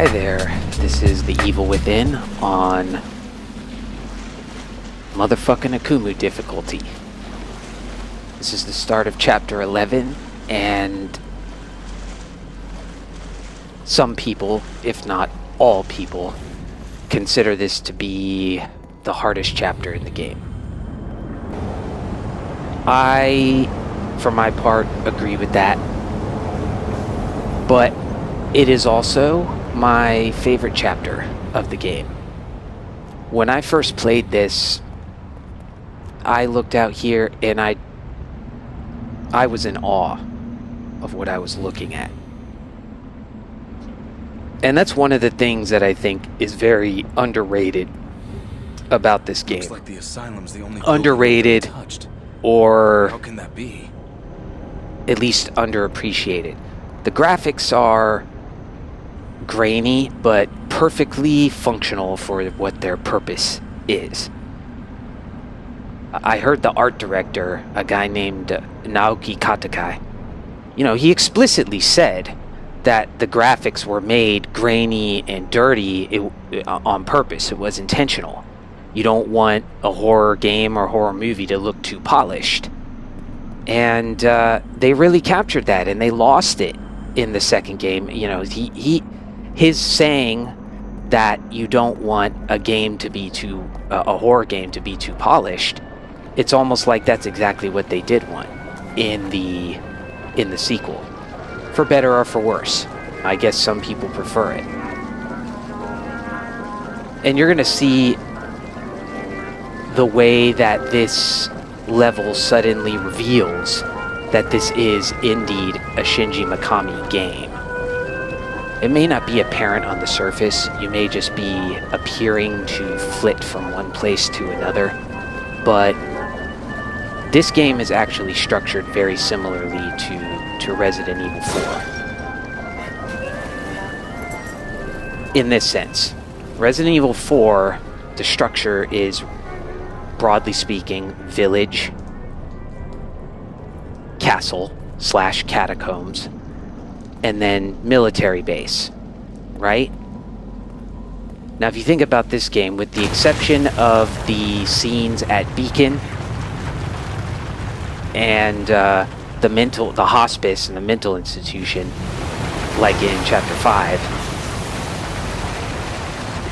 Hi there, this is The Evil Within on motherfucking Akumu difficulty. This is the start of chapter 11, and some people, if not all people, consider this to be the hardest chapter in the game. I, for my part, agree with that, but it is also my favorite chapter of the game. When I first played this, I looked out here and I was in awe of what I was looking at. And that's one of the things that I think is very underrated about this game. Looks like the asylum's the only Underrated, or how can that be? at least underappreciated. The graphics are grainy, but perfectly functional for what their purpose is. I heard the art director, a guy named Naoki Katakai, he explicitly said that the graphics were made grainy and dirty on purpose. It was intentional. You don't want a horror game or horror movie to look too polished. And they really captured that, and they lost it in the second game. His saying that you don't want a game to be too, a horror game to be too polished, it's almost like that's exactly what they did want in the sequel. For better or for worse. I guess some people prefer it. And you're going to see the way that this level suddenly reveals that this is indeed a Shinji Mikami game. It may not be apparent on the surface. You may just be appearing to flit from one place to another. But this game is actually structured very similarly to Resident Evil 4. In this sense. Resident Evil 4, the structure is, broadly speaking, village, castle/catacombs, and then military base, right? Now, if you think about this game, with the exception of the scenes at Beacon and the hospice and the mental institution, like in Chapter 5,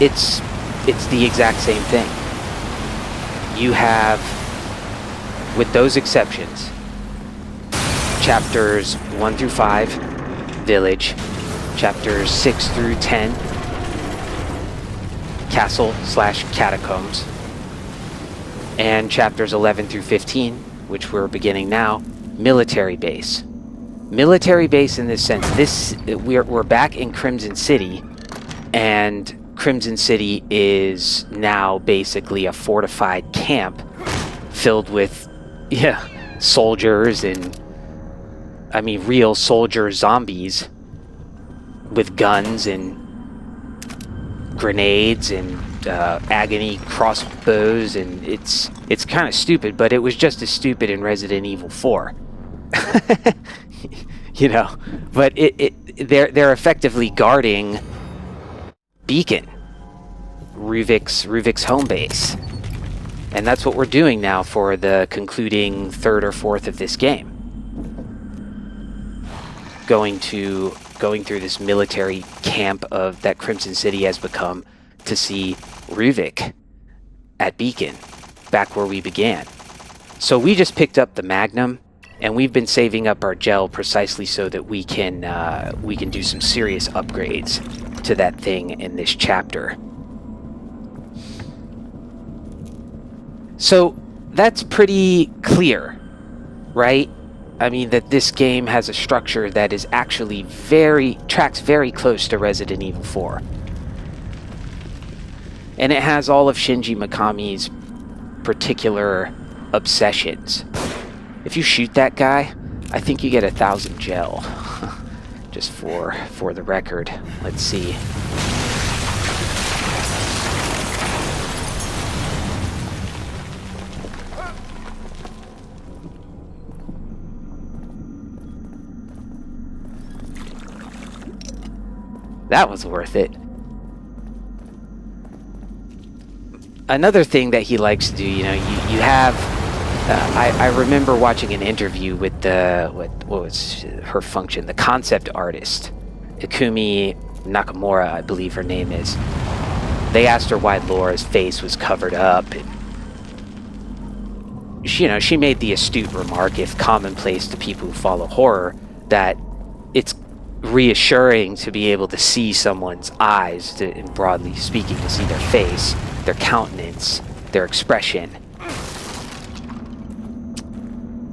it's the exact same thing. You have, with those exceptions, chapters 1 through 5, village, chapters 6 through 10, castle/catacombs, and chapters 11 through 15, which we're beginning now, military base. Military base in this sense, we're back in Crimson City, and Crimson City is now basically a fortified camp filled with, soldiers and, real soldier zombies with guns and grenades and agony crossbows, and it's kind of stupid, but it was just as stupid in Resident Evil 4. But they're effectively guarding Beacon, Ruvik's home base. And that's what we're doing now for the concluding third or fourth of this game. Going through this military camp that Crimson City has become to see Ruvik at Beacon, back where we began. So we just picked up the Magnum, and we've been saving up our gel precisely so that we can do some serious upgrades to that thing in this chapter. So that's pretty clear, right? That this game has a structure that is actually tracks very close to Resident Evil 4. And it has all of Shinji Mikami's particular obsessions. If you shoot that guy, I think you get 1,000 gel. Just for the record. Let's see. That was worth it. Another thing that he likes to do, you know, you have... I remember watching an interview with what was her function? The concept artist. Akumu Nakamura, I believe her name is. They asked her why Laura's face was covered up. And she made the astute remark, if commonplace to people who follow horror, that it's reassuring to be able to see someone's eyes, and broadly speaking, to see their face, their countenance, their expression.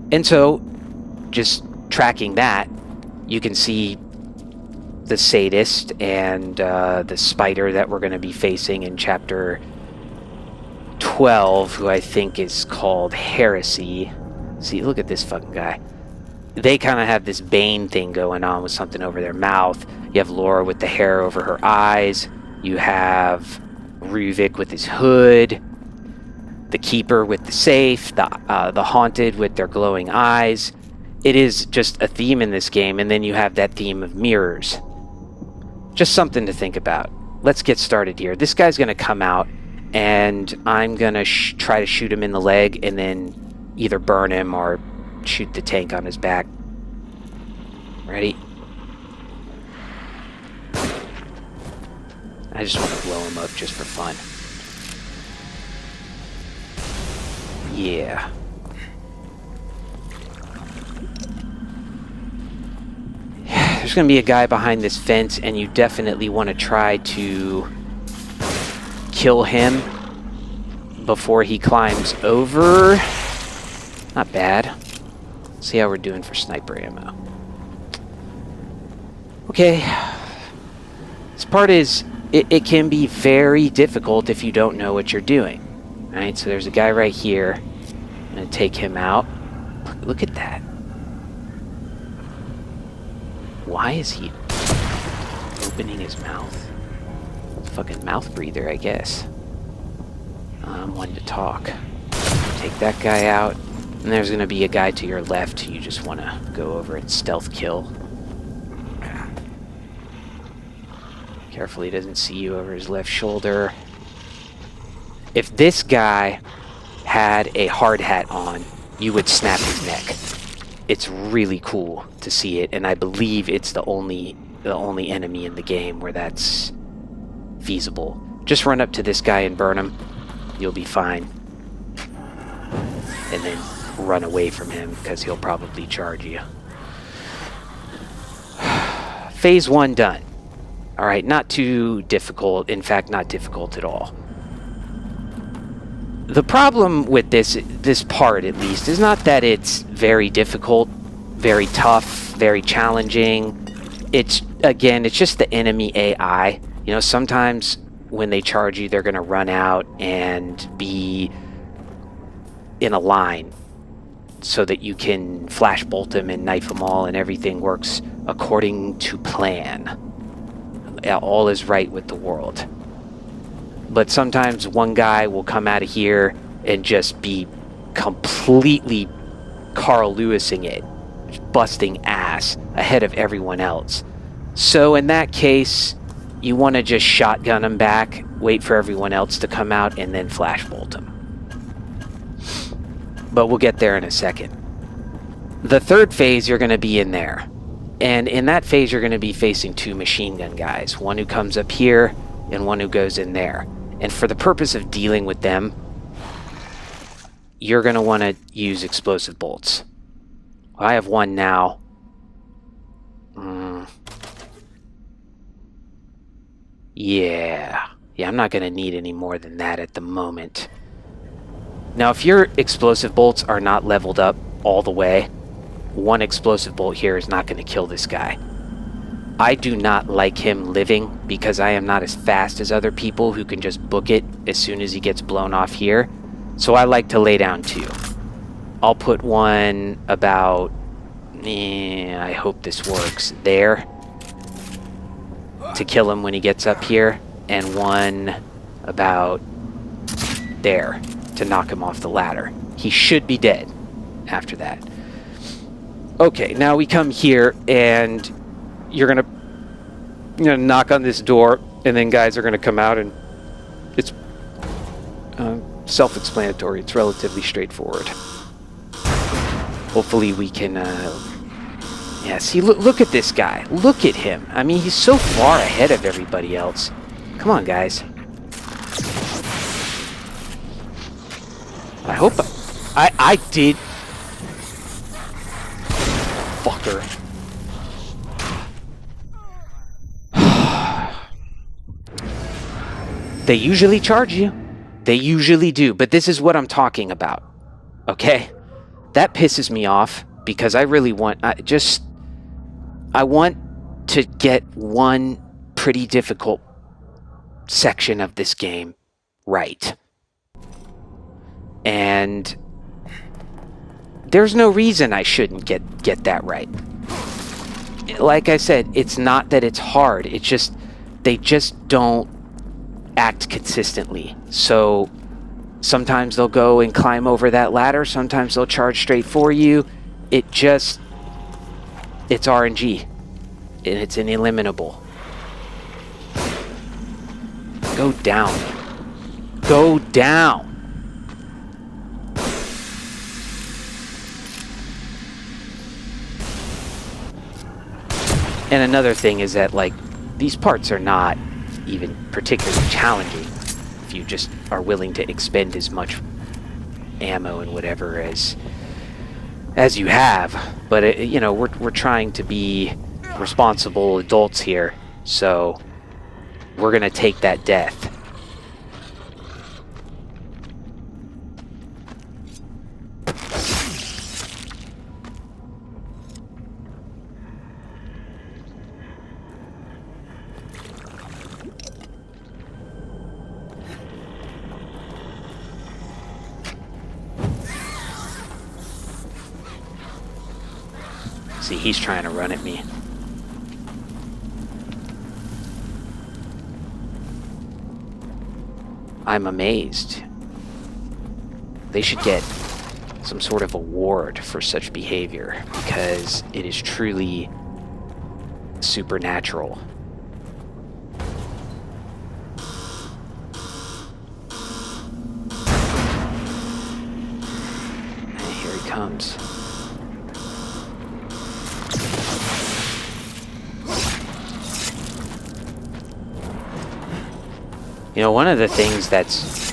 And so, just tracking that, you can see the sadist and the spider that we're going to be facing in chapter 12, who I think is called Heresy. See, look at this fucking guy. They kind of have this Bane thing going on with something over their mouth. You have Laura with the hair over her eyes. You have Ruvik with his hood. The Keeper with the safe. The Haunted with their glowing eyes. It is just a theme in this game, and then you have that theme of mirrors. Just something to think about. Let's get started here. This guy's going to come out, and I'm going to try to shoot him in the leg, and then either burn him or shoot the tank on his back. Ready? I just want to blow him up just for fun. Yeah. There's going to be a guy behind this fence, and you definitely want to try to kill him before he climbs over. Not bad. See how we're doing for sniper ammo. Okay. This part is, it can be very difficult if you don't know what you're doing. Alright, so there's a guy right here. I'm going to take him out. Look at that. Why is he opening his mouth? Fucking mouth breather, I guess. I'm one to talk. Take that guy out. And there's going to be a guy to your left who you just want to go over and stealth kill. Careful he doesn't see you over his left shoulder. If this guy had a hard hat on, you would snap his neck. It's really cool to see it, and I believe it's the only enemy in the game where that's feasible. Just run up to this guy and burn him. You'll be fine. And then run away from him, because he'll probably charge you. Phase 1 done. Alright, not too difficult. In fact, not difficult at all. The problem with this part, at least, is not that it's very difficult, very tough, very challenging. It's just the enemy AI. You know, sometimes when they charge you, they're going to run out and be in a line so that you can flash bolt them and knife them all, and everything works according to plan. All is right with the world. But sometimes one guy will come out of here and just be completely Carl Lewising it, busting ass ahead of everyone else. So in that case, you want to just shotgun him back, wait for everyone else to come out, and then flash bolt him. But we'll get there in a second. The third phase, you're going to be in there. And in that phase, you're going to be facing two machine gun guys. One who comes up here, and one who goes in there. And for the purpose of dealing with them, you're going to want to use explosive bolts. I have one now. Yeah, I'm not going to need any more than that at the moment. Now, if your explosive bolts are not leveled up all the way, one explosive bolt here is not going to kill this guy. I do not like him living because I am not as fast as other people who can just book it as soon as he gets blown off here. So I like to lay down two. I'll put one about, I hope this works, there to kill him when he gets up here, and one about there to knock him off the ladder. He should be dead after that. Okay, now we come here, and you're gonna I'm gonna knock on this door, and then guys are gonna come out, and it's self-explanatory. It's relatively straightforward. Hopefully we can, yeah, see, look at this guy. Look at him. I mean, he's so far ahead of everybody else. Come on, guys. I hope I did. Fucker. They usually charge you. They usually do, but this is what I'm talking about. Okay? That pisses me off because I really want... I want to get one pretty difficult section of this game right. And there's no reason I shouldn't get that right. Like I said, it's not that it's hard. It's just they just don't act consistently. So sometimes they'll go and climb over that ladder. Sometimes they'll charge straight for you. It's RNG. And it's an eliminable. Go down. Go down. And another thing is that, like, these parts are not even particularly challenging if you just are willing to expend as much ammo and whatever as you have. But you know, we're trying to be responsible adults here, so we're gonna take that death. See, he's trying to run at me. I'm amazed. They should get some sort of award for such behavior, because it is truly supernatural. And here he comes. You know, one of the things that's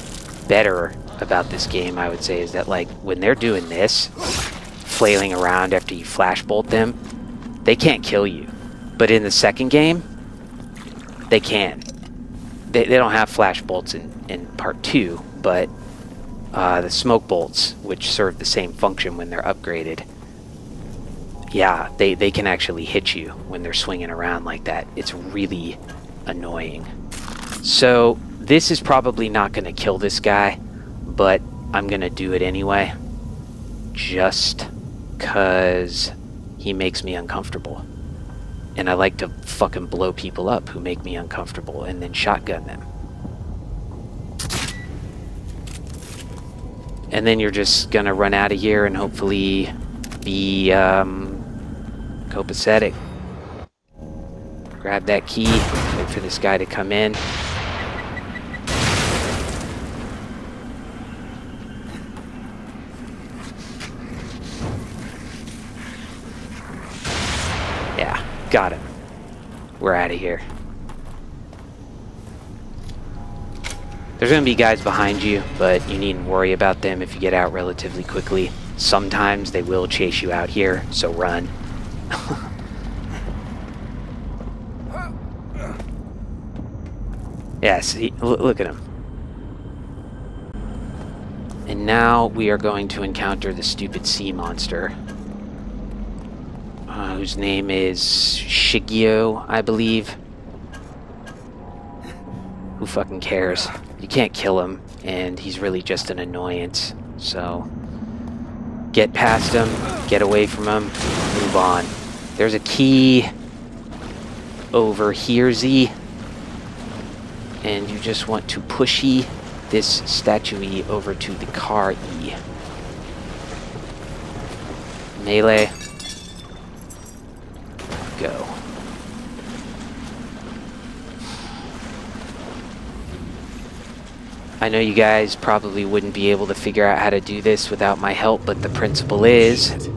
better about this game, I would say, is that, like, when they're doing this, flailing around after you flashbolt them, they can't kill you. But in the second game, they can. They don't have flashbolts in part 2, but the smoke bolts, which serve the same function when they're upgraded, yeah, they can actually hit you when they're swinging around like that. It's really annoying. So this is probably not going to kill this guy, but I'm going to do it anyway, just because he makes me uncomfortable. And I like to fucking blow people up who make me uncomfortable and then shotgun them. And then you're just going to run out of here and hopefully be copacetic. Grab that key, wait for this guy to come in. Got him. We're out of here. There's going to be guys behind you, but you needn't worry about them if you get out relatively quickly. Sometimes they will chase you out here, so run. Yes, look at him. And now we are going to encounter the stupid sea monster. Whose name is Shigio, I believe. Who fucking cares? You can't kill him, and he's really just an annoyance. So, get past him, get away from him, move on. There's a key over here, Z. And you just want to pushy this statue over to the car E. Melee. Go. I know you guys probably wouldn't be able to figure out how to do this without my help, but the principle is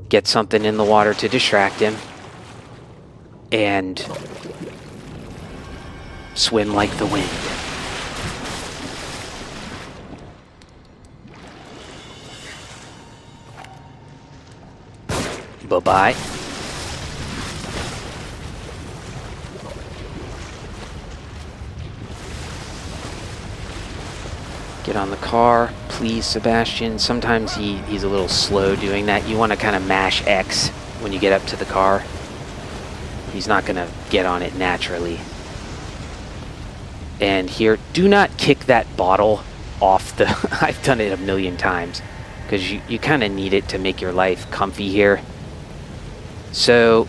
get something in the water to distract him and swim like the wind. Bye-bye. Get on the car, please, Sebastian. Sometimes he's a little slow doing that. You want to kind of mash X when you get up to the car. He's not going to get on it naturally. And here, do not kick that bottle off the... I've done it a million times. Because you kind of need it to make your life comfy here. So,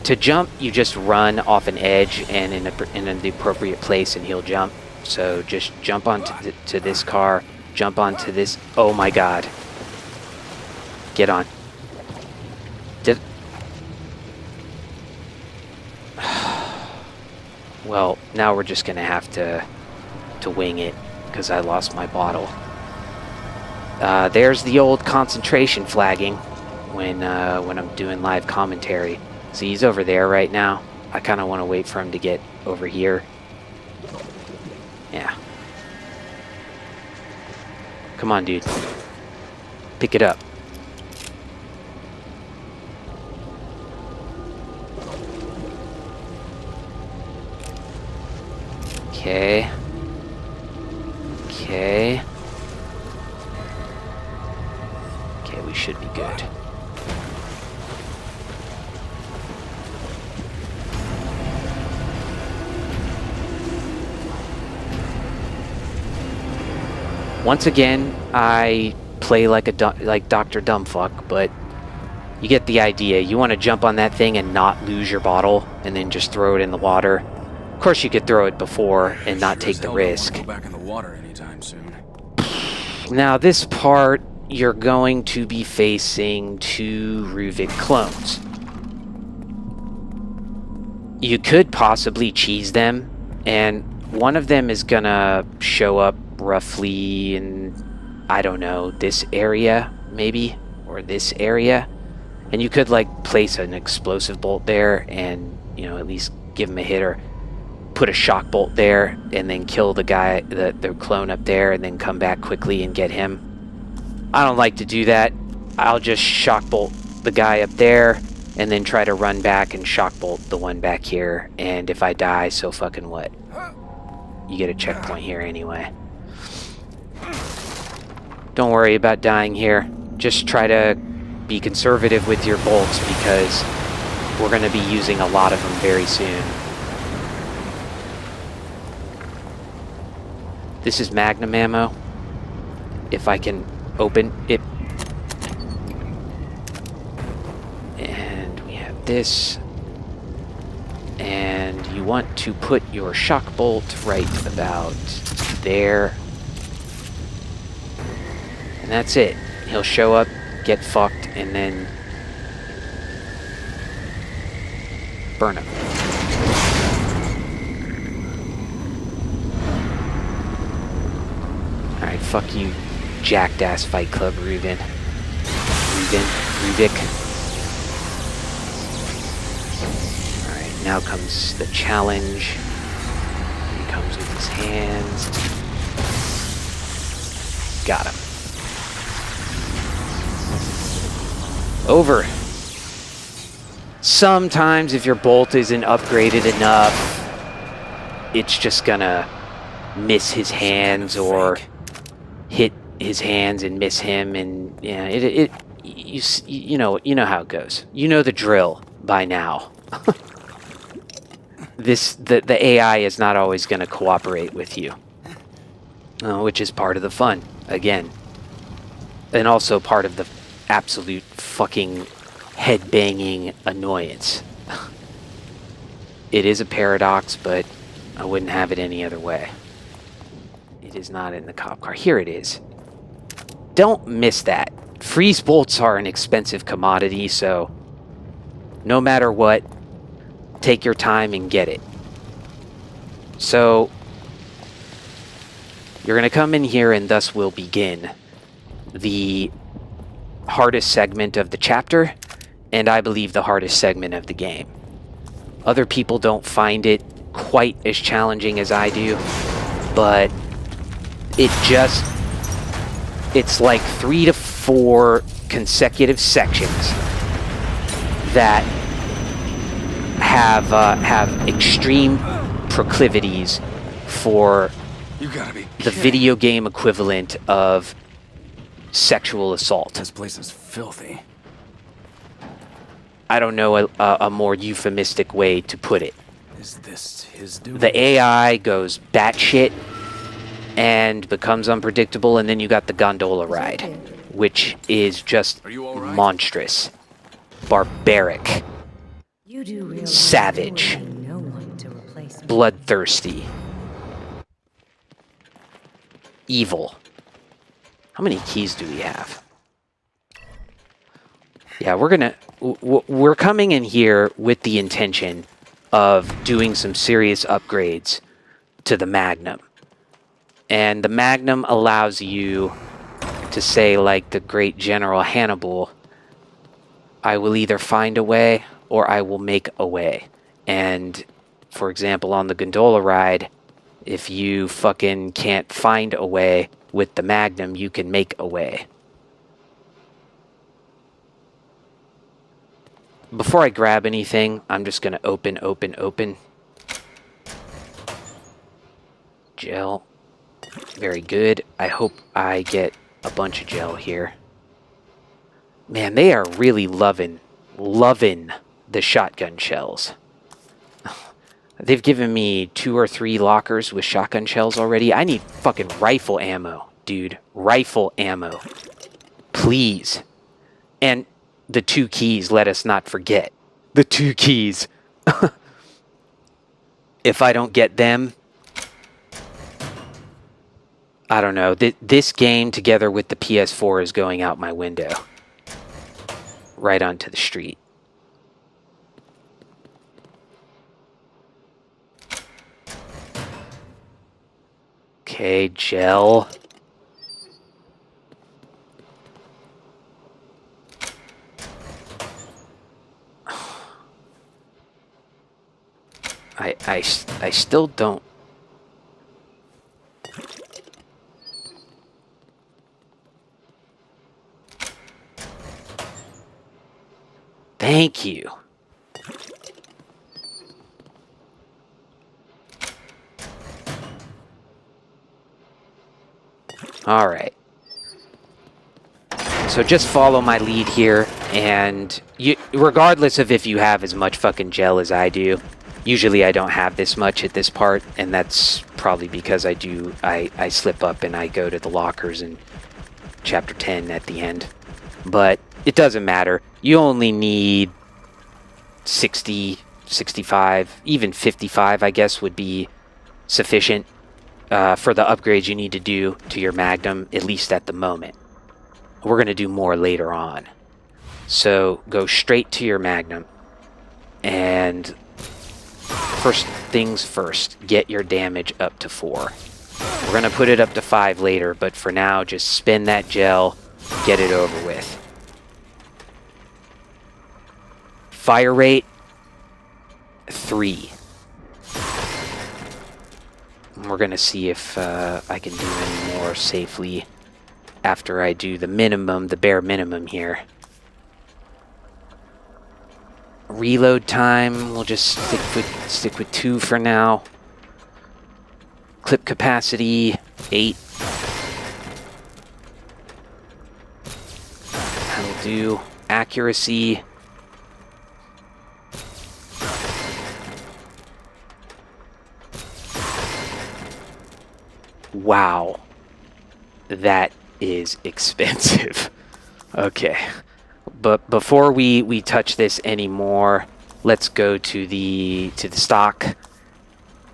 to jump, you just run off an edge and in the appropriate place and he'll jump. So just jump onto to this car, jump onto this. Oh my god. Get on. Well, now we're just gonna have to wing it because I lost my bottle. There's the old concentration flagging when I'm doing live commentary. So he's over there right now. I kind of want to wait for him to get over here. Yeah. Come on, dude. Pick it up. Okay. Okay. Okay, we should be good. Once again, I play like Dr. Dumbfuck, but you get the idea. You want to jump on that thing and not lose your bottle, and then just throw it in the water. Of course, you could throw it before and not take the risk. Go back in the water anytime soon. Now, this part, you're going to be facing 2 Ruvik clones. You could possibly cheese them, and one of them is gonna show up roughly in, I don't know, this area, maybe, or this area. And you could, like, place an explosive bolt there and, you know, at least give him a hit, or put a shock bolt there and then kill the guy, the clone up there, and then come back quickly and get him. I don't like to do that. I'll just shock bolt the guy up there and then try to run back and shock bolt the one back here. And if I die, so fucking what? You get a checkpoint here anyway. Don't worry about dying here. Just try to be conservative with your bolts because we're going to be using a lot of them very soon. This is Magnum ammo. If I can open it. And we have this. And you want to put your shock bolt right about there. And that's it. He'll show up, get fucked, and then burn him. Alright, fuck you, jacked ass Fight Club Ruvik. Alright, now comes the challenge. He comes with his hands. Got him. Over. Sometimes if your bolt isn't upgraded enough, it's just gonna miss his hands or hit his hands and miss him, and yeah, you know how it goes. You know the drill by now. The AI is not always gonna cooperate with you, which is part of the fun again, and also part of the absolute fucking head-banging annoyance. It is a paradox, but I wouldn't have it any other way. It is not in the cop car. Here it is. Don't miss that. Freeze bolts are an expensive commodity, so no matter what, take your time and get it. So You're going to come in here, and thus will begin the hardest segment of the chapter, and I believe the hardest segment of the game. Other people don't find it quite as challenging as I do, but it's like 3 to 4 consecutive sections that have extreme proclivities for You gotta be the video game equivalent of sexual assault. This place is filthy. I don't know a more euphemistic way to put it. Is this his doing? The AI goes batshit and becomes unpredictable, and then you got the gondola ride, which is just Are you all right? monstrous, barbaric, You do realize savage, there will be no one to replace me. bloodthirsty, evil. How many keys do we have? Yeah, we're coming in here with the intention of doing some serious upgrades to the Magnum. And the Magnum allows you to say, like the great General Hannibal, I will either find a way or I will make a way. And, for example, on the gondola ride, if you fucking can't find a way with the Magnum, you can make a way. Before I grab anything, I'm just going to open. Gel. Very good. I hope I get a bunch of gel here. Man, they are really loving the shotgun shells. They've given me 2 or 3 lockers with shotgun shells already. I need fucking rifle ammo, dude. Rifle ammo. Please. And the 2 keys, let us not forget. The 2 keys. If I don't get them, I don't know. This game, together with the PS4, is going out my window. Right onto the street. Okay, gel. I still don't. Thank you. All right. So just follow my lead here, and regardless of if you have as much fucking gel as I do, usually I don't have this much at this part, and that's probably because I slip up and I go to the lockers in chapter 10 at the end. But it doesn't matter. You only need 60, 65, even 55, I guess, would be sufficient for the upgrades you need to do to your Magnum, at least at the moment. We're going to do more later on. So go straight to your Magnum, and first things first, get your damage up to 4. We're going to put it up to 5 later, but for now, just spin that gel, get it over with. Fire rate, 3. We're going to see if I can do any more safely after I do the minimum, the bare minimum here. Reload time, we'll just stick with 2 for now. Clip capacity, 8. That'll do. Accuracy. Wow. That is expensive. Okay. But before we touch this anymore, let's go to the stock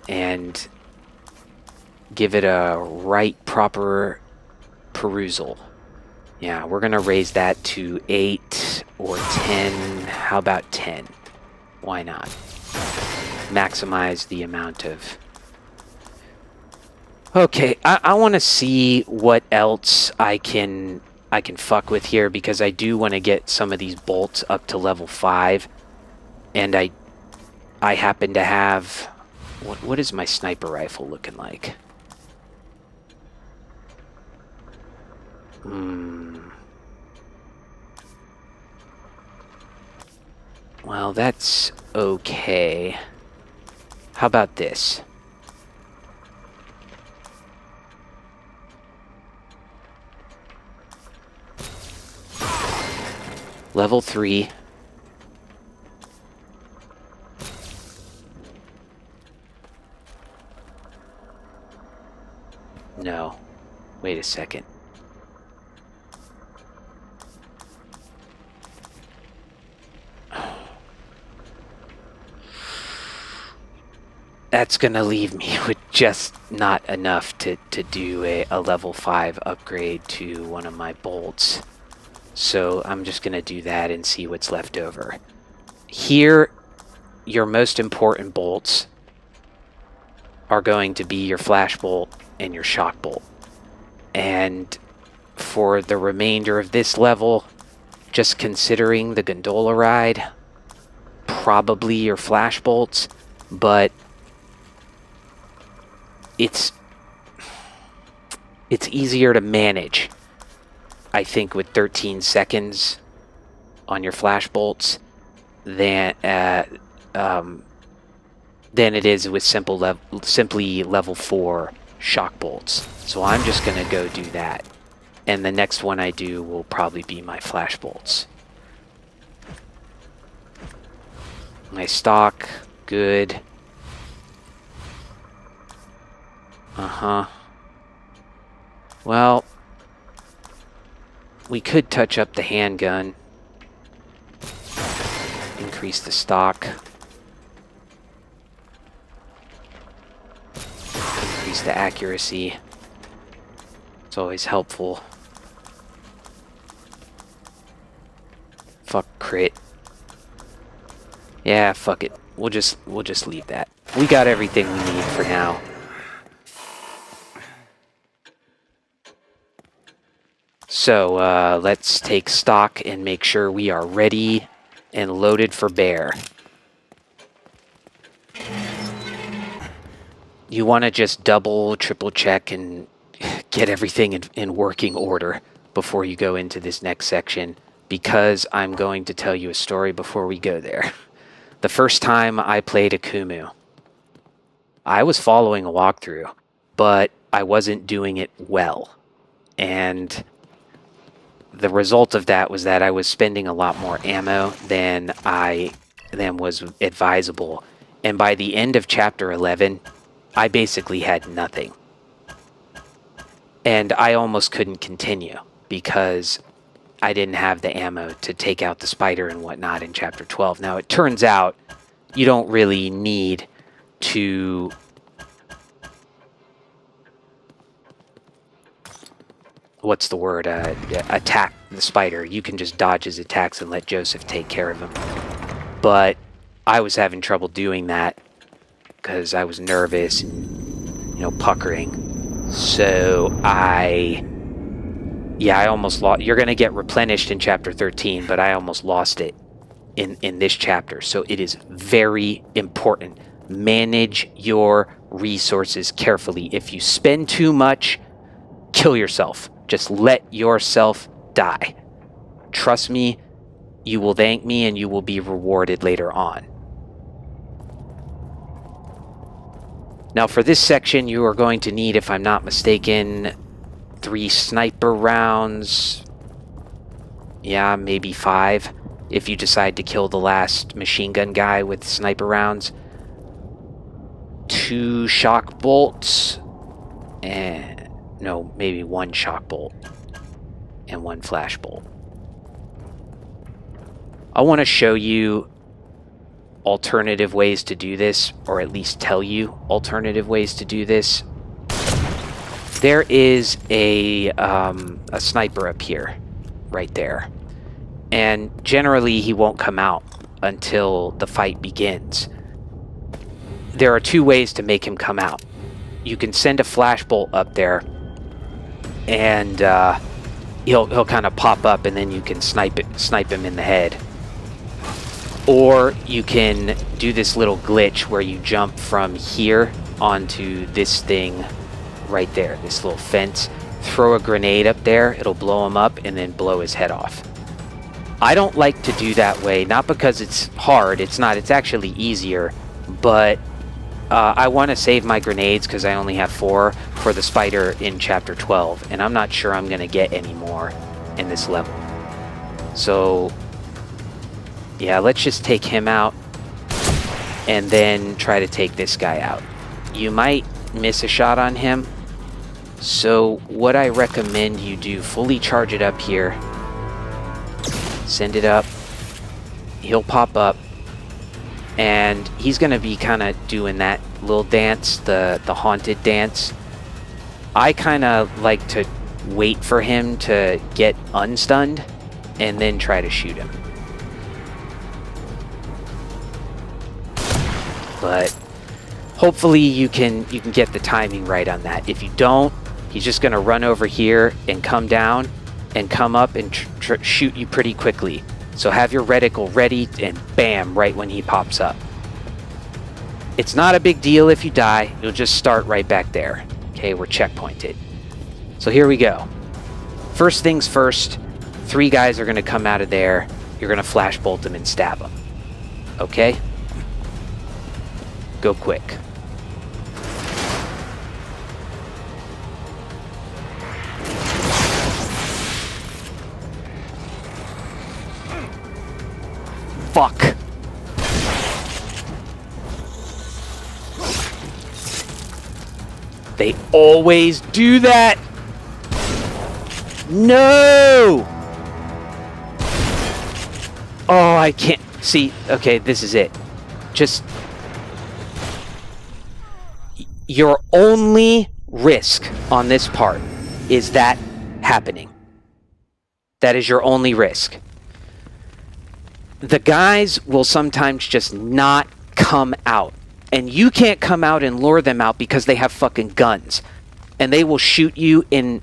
and give it a right proper perusal. Yeah, we're gonna raise that to 8 or 10. How about 10? Why not? Maximize the amount of Okay, I want to see what else I can fuck with here, because I do want to get some of these bolts up to level 5, and I happen to have what is my sniper rifle looking like? Well, that's okay. How about this? Level 3. No. Wait a second. That's gonna leave me with just not enough to do a level 5 upgrade to one of my bolts. So I'm just gonna do that and see what's left over. Here, your most important bolts are going to be your flash bolt and your shock bolt. And for the remainder of this level, just considering the gondola ride, probably your flash bolts, but it's easier to manage, I think, with 13 seconds on your flash bolts than it is with simply level 4 shock bolts. So I'm just gonna go do that, and the next one I do will probably be my flash bolts. My stock, good. Well, we could touch up the handgun. Increase the stock. Increase the accuracy. It's always helpful. Fuck crit. Yeah, fuck it. We'll just leave that. We got everything we need for now. So let's take stock and make sure we are ready and loaded for bear. You want to just double, triple check and get everything in working order before you go into this next section, because I'm going to tell you a story before we go there. The first time I played Akumu, I was following a walkthrough, but I wasn't doing it well. And the result of that was that I was spending a lot more ammo than was advisable. And by the end of chapter 11, I basically had nothing. And I almost couldn't continue because I didn't have the ammo to take out the spider and whatnot in chapter 12. Now, it turns out you don't really need to attack the spider. You can just dodge his attacks and let Joseph take care of him. But I was having trouble doing that because I was nervous and, puckering. So I almost lost. You're going to get replenished in chapter 13, but I almost lost it in this chapter. So it is very important. Manage your resources carefully. If you spend too much, kill yourself. Just let yourself die. Trust me, you will thank me and you will be rewarded later on. Now for this section, you are going to need, if I'm not mistaken, 3 sniper rounds. Yeah, maybe 5 if you decide to kill the last machine gun guy with sniper rounds. 2 shock bolts. No, maybe 1 shock bolt and 1 flash bolt. I want to show you alternative ways to do this, or at least tell you alternative ways to do this. There is a sniper up here, right there. And generally he won't come out until the fight begins. There are 2 ways to make him come out. you can send a flashbolt up there, and he'll kind of pop up, and then you can snipe him in the head. Or you can do this little glitch where you jump from here onto this thing right there, this little fence. Throw a grenade up there, it'll blow him up, and then blow his head off. I don't like to do that way, not because it's hard, it's not, it's actually easier, but I want to save my grenades because I only have 4 for the spider in chapter 12, and I'm not sure I'm going to get any more in this level. So yeah, let's just take him out and then try to take this guy out. You might miss a shot on him, so what I recommend you do, fully charge it up here, send it up, he'll pop up, and he's going to be kind of doing that little dance, the haunted dance. I kind of like to wait for him to get unstunned and then try to shoot him. But hopefully you can get the timing right on that. If you don't, he's just going to run over here and come down and come up and shoot you pretty quickly. So have your reticle ready, and bam, right when he pops up. It's not a big deal if you die. You'll just start right back there. Okay, we're checkpointed. So here we go. First things first, 3 guys are going to come out of there. You're going to flashbolt them and stab them. Okay? Go quick. Fuck. They always do that. No. Oh, I can't see. Okay, this is it. Just your only risk on this part is that happening. That is your only risk. The guys will sometimes just not come out. And you can't come out and lure them out because they have fucking guns. And they will shoot you in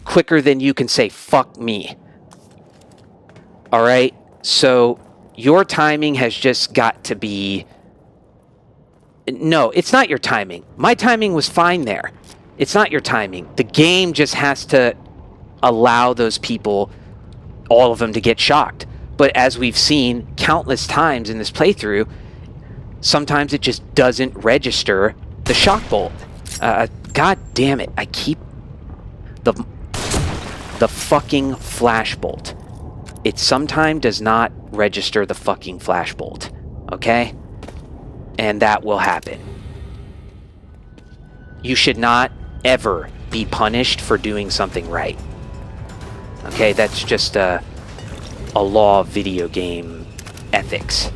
quicker than you can say, fuck me. Alright? So, your timing has just got to be... No, it's not your timing. My timing was fine there. It's not your timing. The game just has to allow those people, all of them, to get shocked. But as we've seen countless times in this playthrough, sometimes it just doesn't register the shock bolt. God damn it. I keep... The fucking flash bolt. It sometimes does not register the fucking flash bolt. Okay? And that will happen. You should not ever be punished for doing something right. Okay, that's just a law of video game ethics.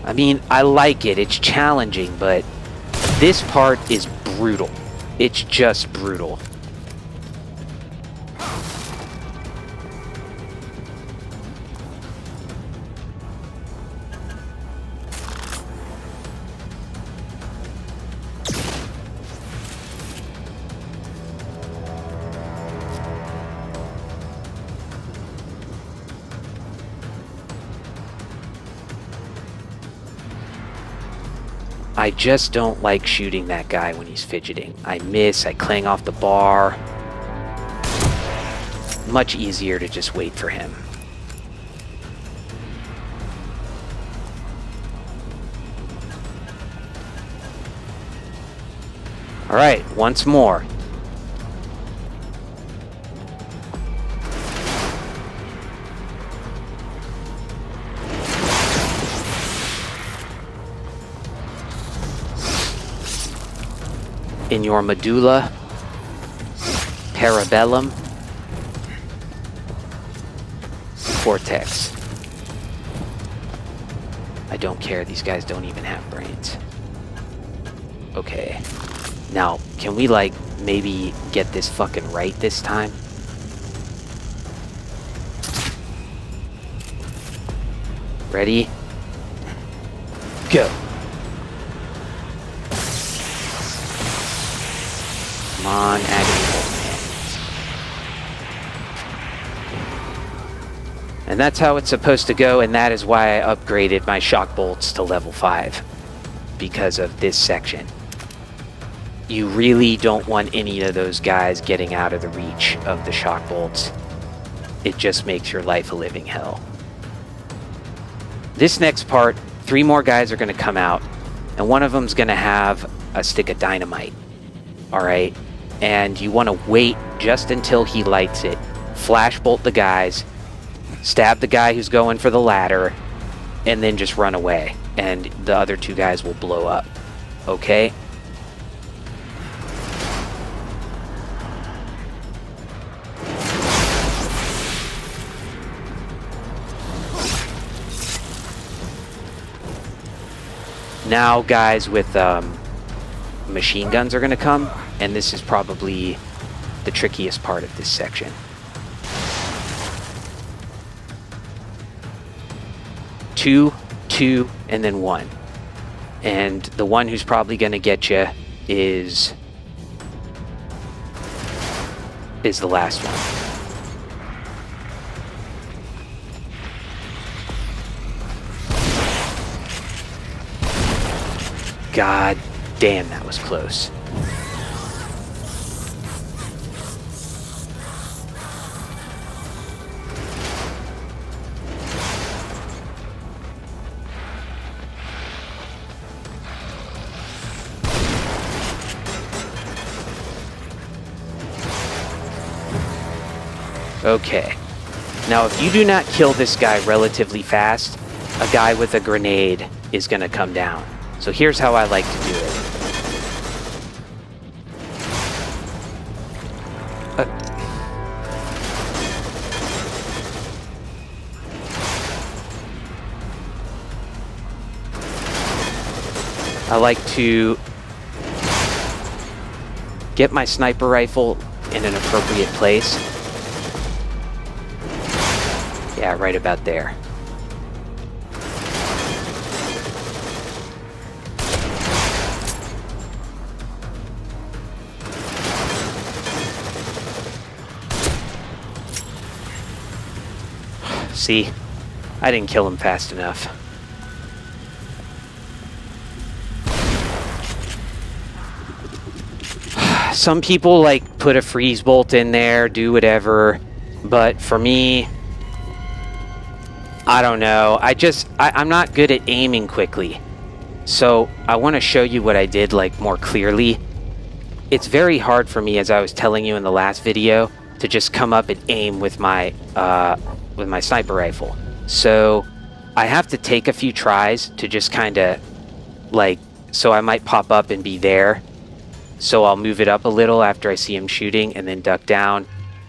I mean, I like it. It's challenging, but this part is brutal. It's just brutal. I just don't like shooting that guy when he's fidgeting. I miss, I clang off the bar. Much easier to just wait for him. Alright, once more. In your medulla, parabellum, cortex. I don't care, these guys don't even have brains. Okay. Now, can we, like, maybe get this fucking right this time? Ready? Go. on, Agony Bolt Man. And that's how it's supposed to go, and that is why I upgraded my shock bolts to level 5. Because of this section. You really don't want any of those guys getting out of the reach of the shock bolts. It just makes your life a living hell. This next part, 3 more guys are going to come out, and one of them's going to have a stick of dynamite. Alright? And you want to wait just until he lights it. Flash bolt the guys, stab the guy who's going for the ladder, and then just run away. And the other 2 guys will blow up. Okay? Now guys with machine guns are going to come, and this is probably the trickiest part of this section. Two, and then 1. And the one who's probably going to get you is the last one. God damn, that was close. Okay. Now, if you do not kill this guy relatively fast, a guy with a grenade is going to come down. So here's how I like to do it. I like to get my sniper rifle in an appropriate place. Yeah, right about there. See, I didn't kill him fast enough. Some people like put a freeze bolt in there, do whatever, but for me, I don't know. I'm not good at aiming quickly. So I want to show you what I did like more clearly. It's very hard for me, as I was telling you in the last video, to just come up and aim with my sniper rifle. So I have to take a few tries to just kind of like, so I might pop up and be there. So I'll move it up a little after I see him shooting and then duck down.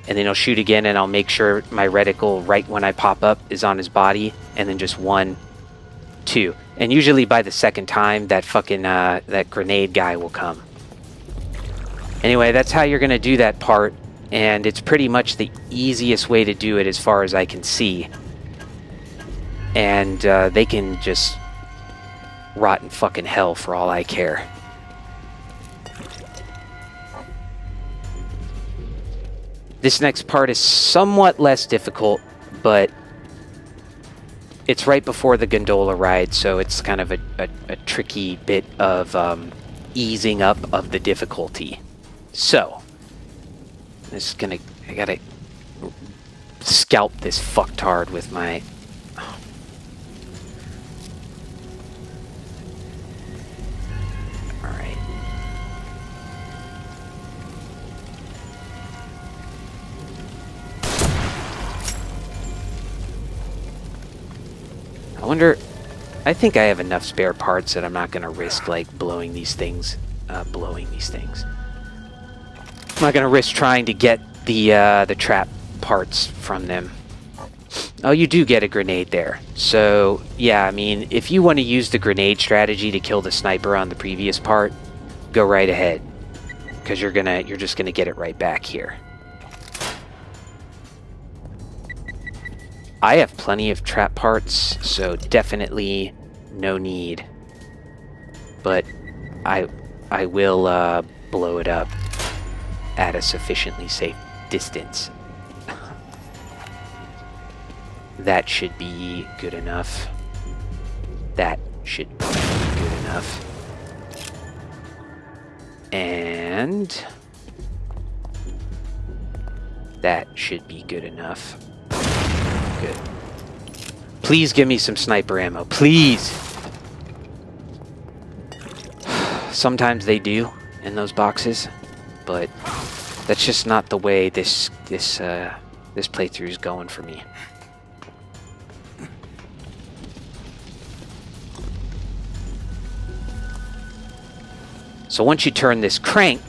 And then he'll shoot again, and I'll make sure my reticle right when I pop up is on his body. And then just 1, 2. And usually by the second time, that fucking, that grenade guy will come. Anyway, that's how you're going to do that part. And it's pretty much the easiest way to do it as far as I can see. And they can just rot in fucking hell for all I care. This next part is somewhat less difficult, but it's right before the gondola ride, so it's kind of a tricky bit of easing up of the difficulty. So, I gotta scalp this fucktard with my... Alright. I wonder... I think I have enough spare parts that I'm not gonna risk, like, blowing these things. I'm not gonna risk trying to get the trap parts from them. Oh, you do get a grenade there. So, yeah, I mean, if you want to use the grenade strategy to kill the sniper on the previous part, go right ahead. Because you're just gonna get it right back here. I have plenty of trap parts, so definitely no need. But I will blow it up. at a sufficiently safe distance. That should be good enough. That should be good enough. And that should be good enough. Good. Please give me some sniper ammo, please. Sometimes they do in those boxes, but that's just not the way this playthrough is going for me. So once you turn this crank,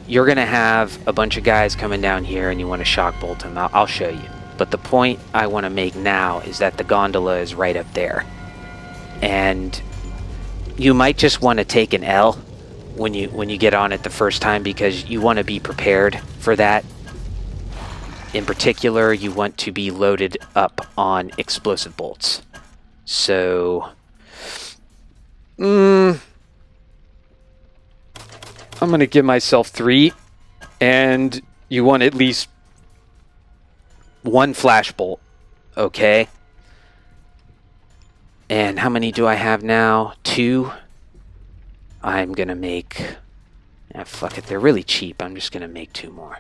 you're going to have a bunch of guys coming down here and you want to shock bolt them. I'll show you. But the point I want to make now is that the gondola is right up there. And you might just want to take an L when you get on it the first time, because you want to be prepared for that. In particular, you want to be loaded up on explosive bolts. So I'm going to give myself 3, and you want at least 1 flash bolt, okay? And how many do I have now? 2. I'm going to make... fuck it, they're really cheap. I'm just going to make 2 more.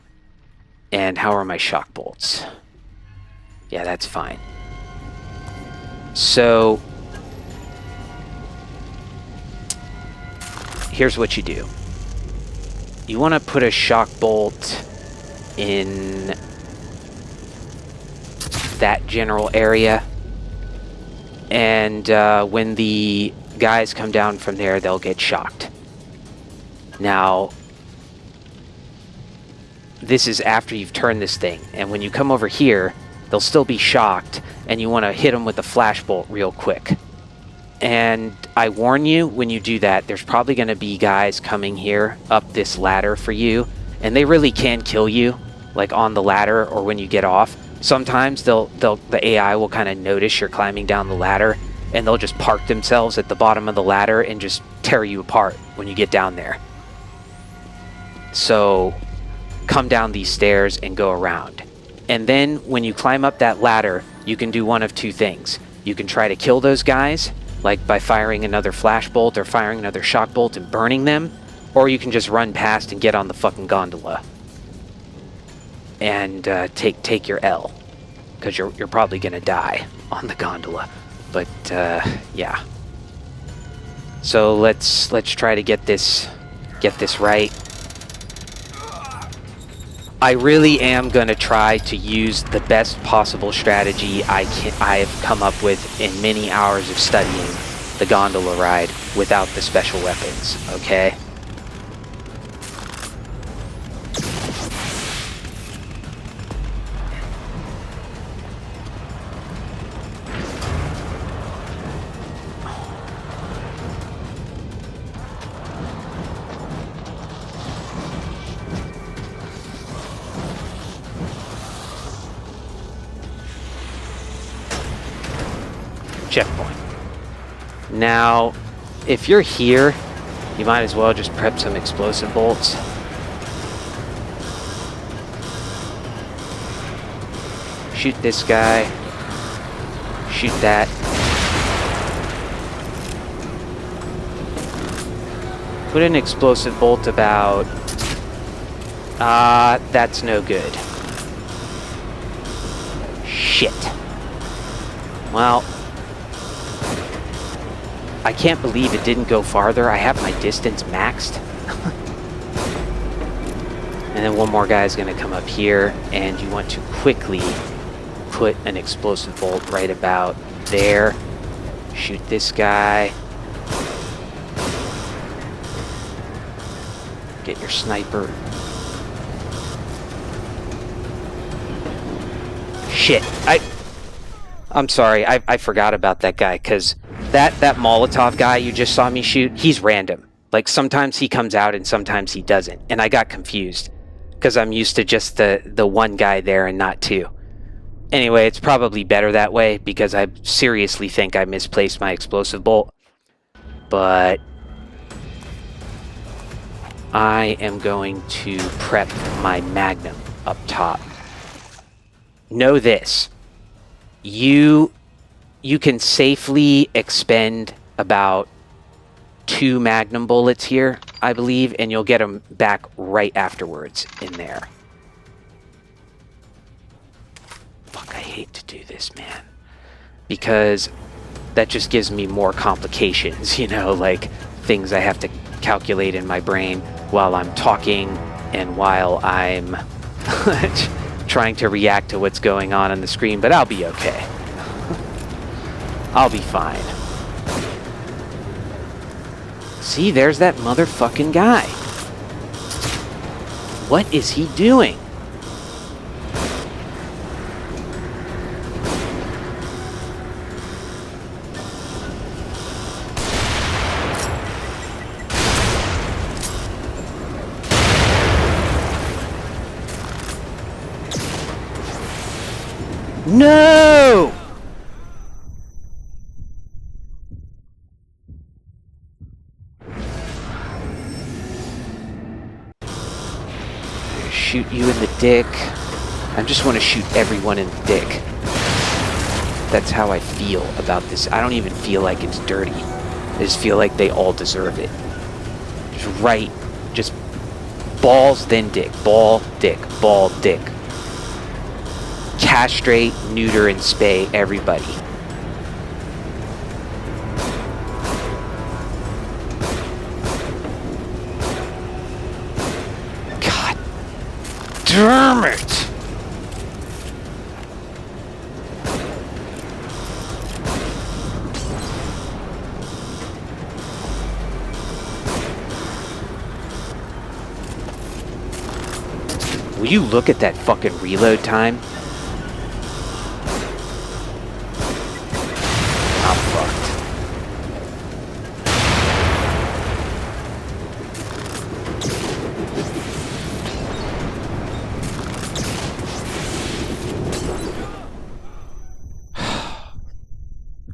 And how are my shock bolts? Yeah, that's fine. So here's what you do. You want to put a shock bolt in that general area, and when the guys come down from there, they'll get shocked. Now, this is after you've turned this thing, and when you come over here, they'll still be shocked, and you want to hit them with a flash bolt real quick. And I warn you, when you do that, there's probably going to be guys coming here up this ladder for you, and they really can kill you, like on the ladder or when you get off. Sometimes the AI will kind of notice you're climbing down the ladder, and they'll just park themselves at the bottom of the ladder and just tear you apart when you get down there. So come down these stairs and go around. And then when you climb up that ladder, you can do one of 2 things. You can try to kill those guys, like by firing another flash bolt or firing another shock bolt and burning them, or you can just run past and get on the fucking gondola and take your L, because you're probably gonna die on the gondola. But yeah. So let's try to get this right. I really am going to try to use the best possible strategy I have come up with in many hours of studying the gondola ride without the special weapons, okay? Checkpoint. Now, if you're here, you might as well just prep some explosive bolts. Shoot this guy. Shoot that. Put an explosive bolt about... that's no good. Shit. Well... I can't believe it didn't go farther. I have my distance maxed. And then one more guy is going to come up here, and you want to quickly put an explosive bolt right about there. Shoot this guy. Get your sniper. Shit. I'm sorry. I forgot about that guy, because that Molotov guy you just saw me shoot, he's random. Like, sometimes he comes out and sometimes he doesn't. And I got confused, because I'm used to just the one guy there and not 2. Anyway, it's probably better that way, because I seriously think I misplaced my explosive bolt. But I am going to prep my magnum up top. Know this. You can safely expend about 2 magnum bullets here, I believe, and you'll get them back right afterwards in there. Fuck, I hate to do this, man. Because that just gives me more complications, you know, like things I have to calculate in my brain while I'm talking and while I'm trying to react to what's going on the screen, but I'll be okay. I'll be fine. See, there's that motherfucking guy. What is he doing? No! Shoot you in the dick. I just want to shoot everyone in the dick. That's how I feel about this. I don't even feel like it's dirty. I just feel like they all deserve it. Just right. Just balls, then dick. Ball, dick. Ball, dick. Castrate, neuter, and spay everybody. God damn it! Will you look at that fucking reload time?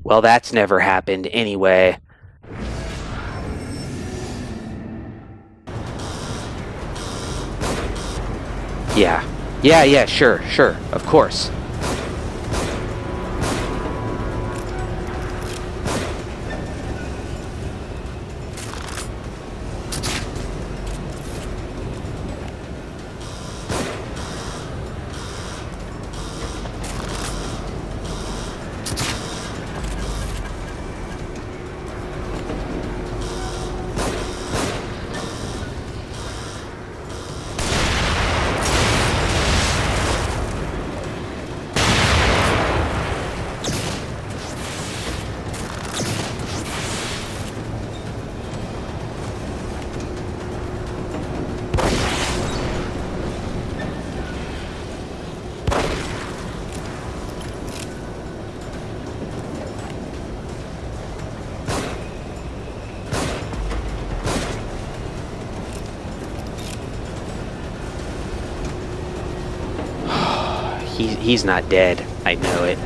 Well, that's never happened anyway. Yeah. Yeah, sure, of course. He's not dead. I know it.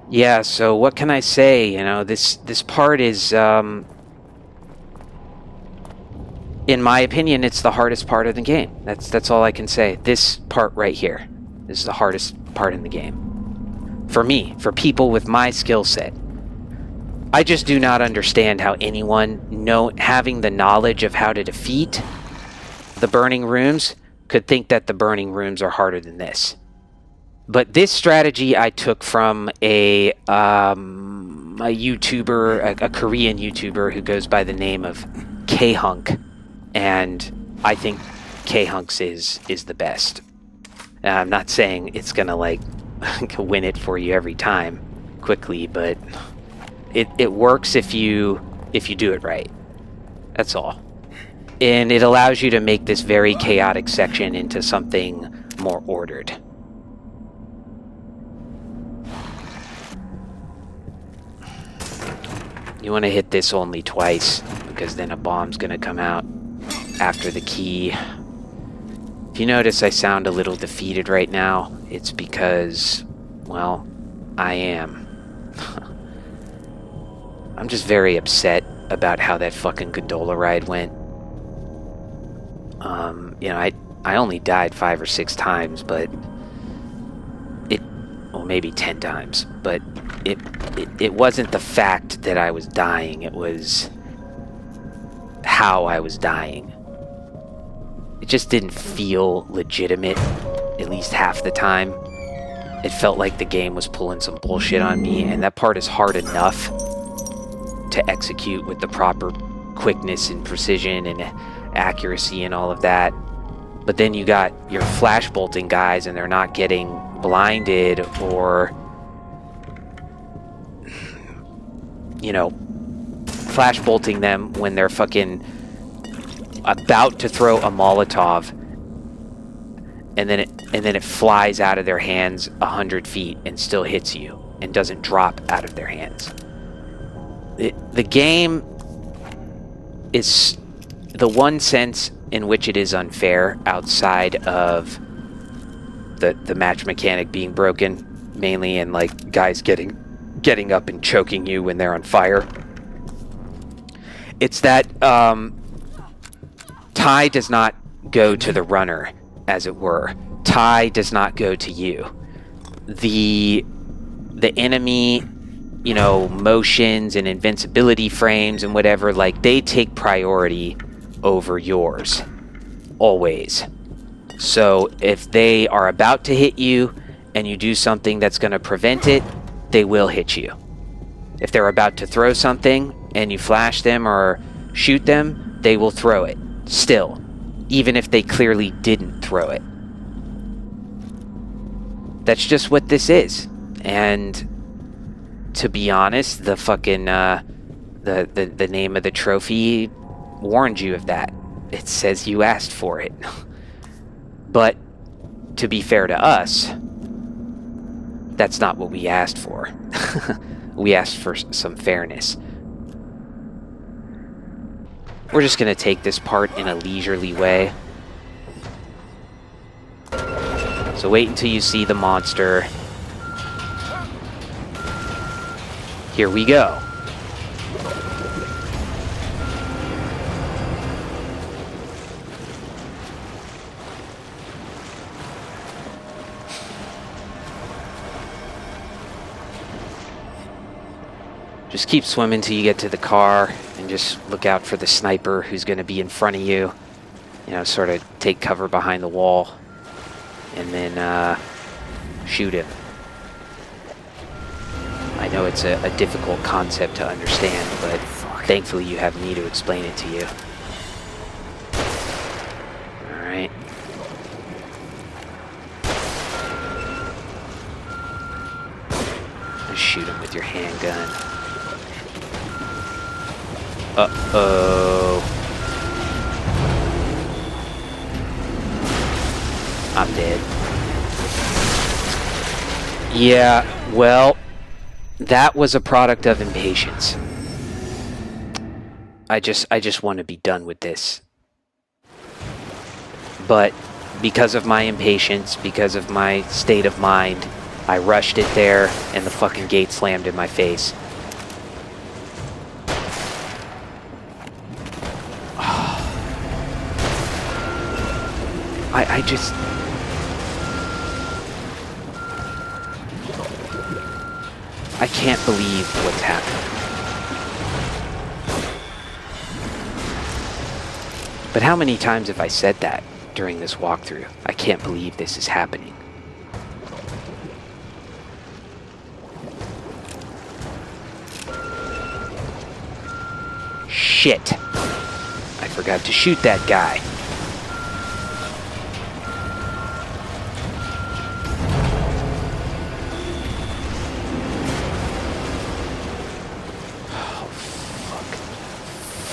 Yeah, so what can I say? You know, this part is, in my opinion, it's the hardest part of the game. That's all I can say. This part right here is the hardest part in the game. For me, for people with my skill set. I just do not understand how anyone having the knowledge of how to defeat the burning rooms could think that the burning rooms are harder than this. But this strategy I took from a YouTuber, a Korean YouTuber who goes by the name of K-Hunk, and I think K-Hunks is the best. I'm not saying it's gonna like win it for you every time quickly, but it works if you do it right. That's all. And it allows you to make this very chaotic section into something more ordered. You want to hit this only twice, because then a bomb's gonna come out. after the key. If you notice I sound a little defeated right now, it's because, well, I am. I'm just very upset about how that fucking gondola ride went. You know, I only died 5 or 6 times, but well, maybe 10 times, but it wasn't the fact that I was dying, it was how I was dying. It just didn't feel legitimate, at least half the time. It felt like the game was pulling some bullshit on me, and that part is hard enough to execute with the proper quickness and precision and accuracy and all of that. But then you got your flash bolting guys, and they're not getting blinded or, you know, flash bolting them when they're fucking about to throw a Molotov, and then it flies out of their hands 100 feet and still hits you and doesn't drop out of their hands. The game is the one sense in which it is unfair, outside of the match mechanic being broken, mainly, and like guys getting up and choking you when they're on fire. It's that tie does not go to the runner, as it were. Tie does not go to you. The enemy, you know, motions and invincibility frames and whatever, like, they take priority over yours. Always. So if they are about to hit you and you do something that's going to prevent it, they will hit you. If they're about to throw something and you flash them or shoot them, they will throw it. Still. Even if they clearly didn't throw it. That's just what this is. And to be honest, the fucking the name of the trophy warned you of that. It says you asked for it. But to be fair to us, that's not what we asked for. We asked for some fairness. We're just going to take this part in a leisurely way. So wait until you see the monster. Here we go. Just keep swimming till you get to the car, and just look out for the sniper who's going to be in front of you. You know, sort of take cover behind the wall, and then shoot him. I know it's a difficult concept to understand, but thankfully you have me to explain it to you. Alright. Just shoot him with your handgun. Uh-oh. I'm dead. Yeah, well, that was a product of impatience. I just want to be done with this. But because of my impatience, because of my state of mind, I rushed it there, and the fucking gate slammed in my face. I just... I can't believe what's happening. But how many times have I said that during this walkthrough? I can't believe this is happening. Shit. I forgot to shoot that guy.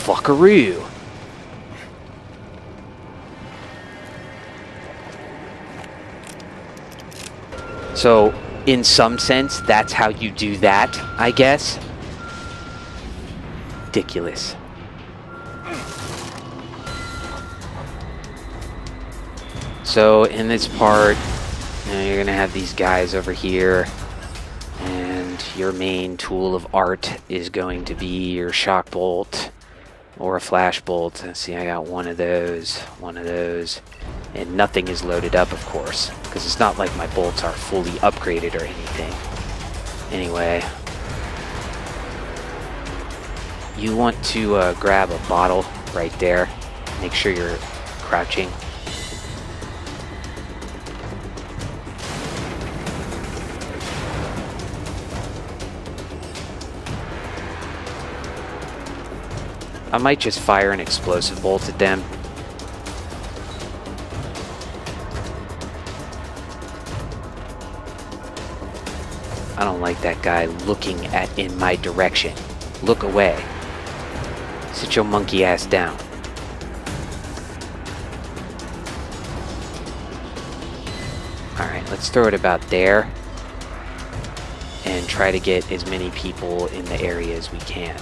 Fuckaroo. So, in some sense, that's how you do that, I guess. Ridiculous. So in this part, you're gonna have these guys over here, and your main tool of art is going to be your shock bolt or a flash bolt. See, I got one of those, and nothing is loaded up, of course, because it's not like my bolts are fully upgraded or anything. Anyway, you want to grab a bottle right there. Make sure you're crouching. I might just fire an explosive bolt at them. I don't like that guy looking in my direction. Look away. Sit your monkey ass down. Alright, let's throw it about there. And try to get as many people in the area as we can.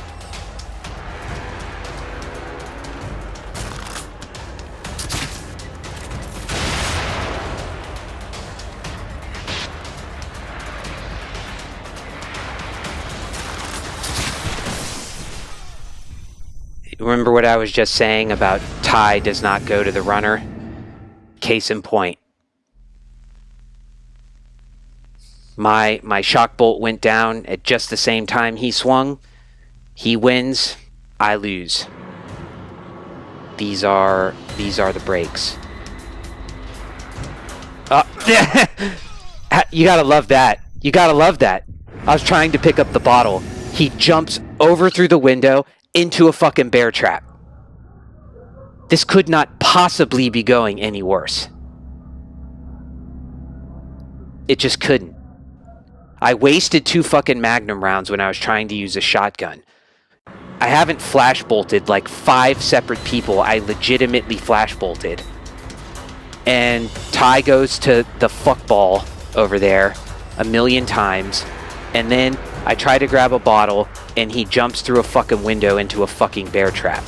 Remember what I was just saying about tie does not go to the runner? Case in point. My shock bolt went down at just the same time he swung. He wins, I lose. These are the breaks. You gotta love that. You gotta love that. I was trying to pick up the bottle. He jumps over through the window into a fucking bear trap. This could not possibly be going any worse. It just couldn't. I wasted 2 fucking Magnum rounds when I was trying to use a shotgun. I haven't flash bolted like 5 separate people. I legitimately flash bolted. And Ty goes to the fuckball over there 1,000,000 times. And then I try to grab a bottle, and he jumps through a fucking window into a fucking bear trap.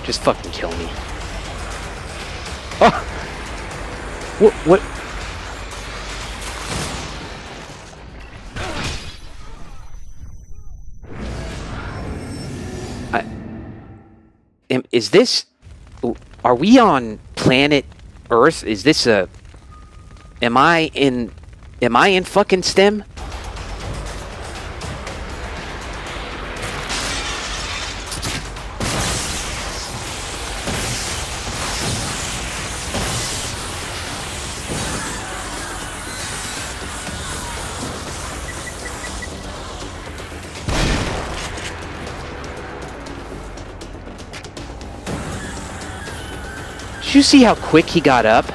Just fucking kill me. Oh! What? Is this... Are we on planet Earth? Is this a... Am I in fucking STEM? Did you see how quick he got up?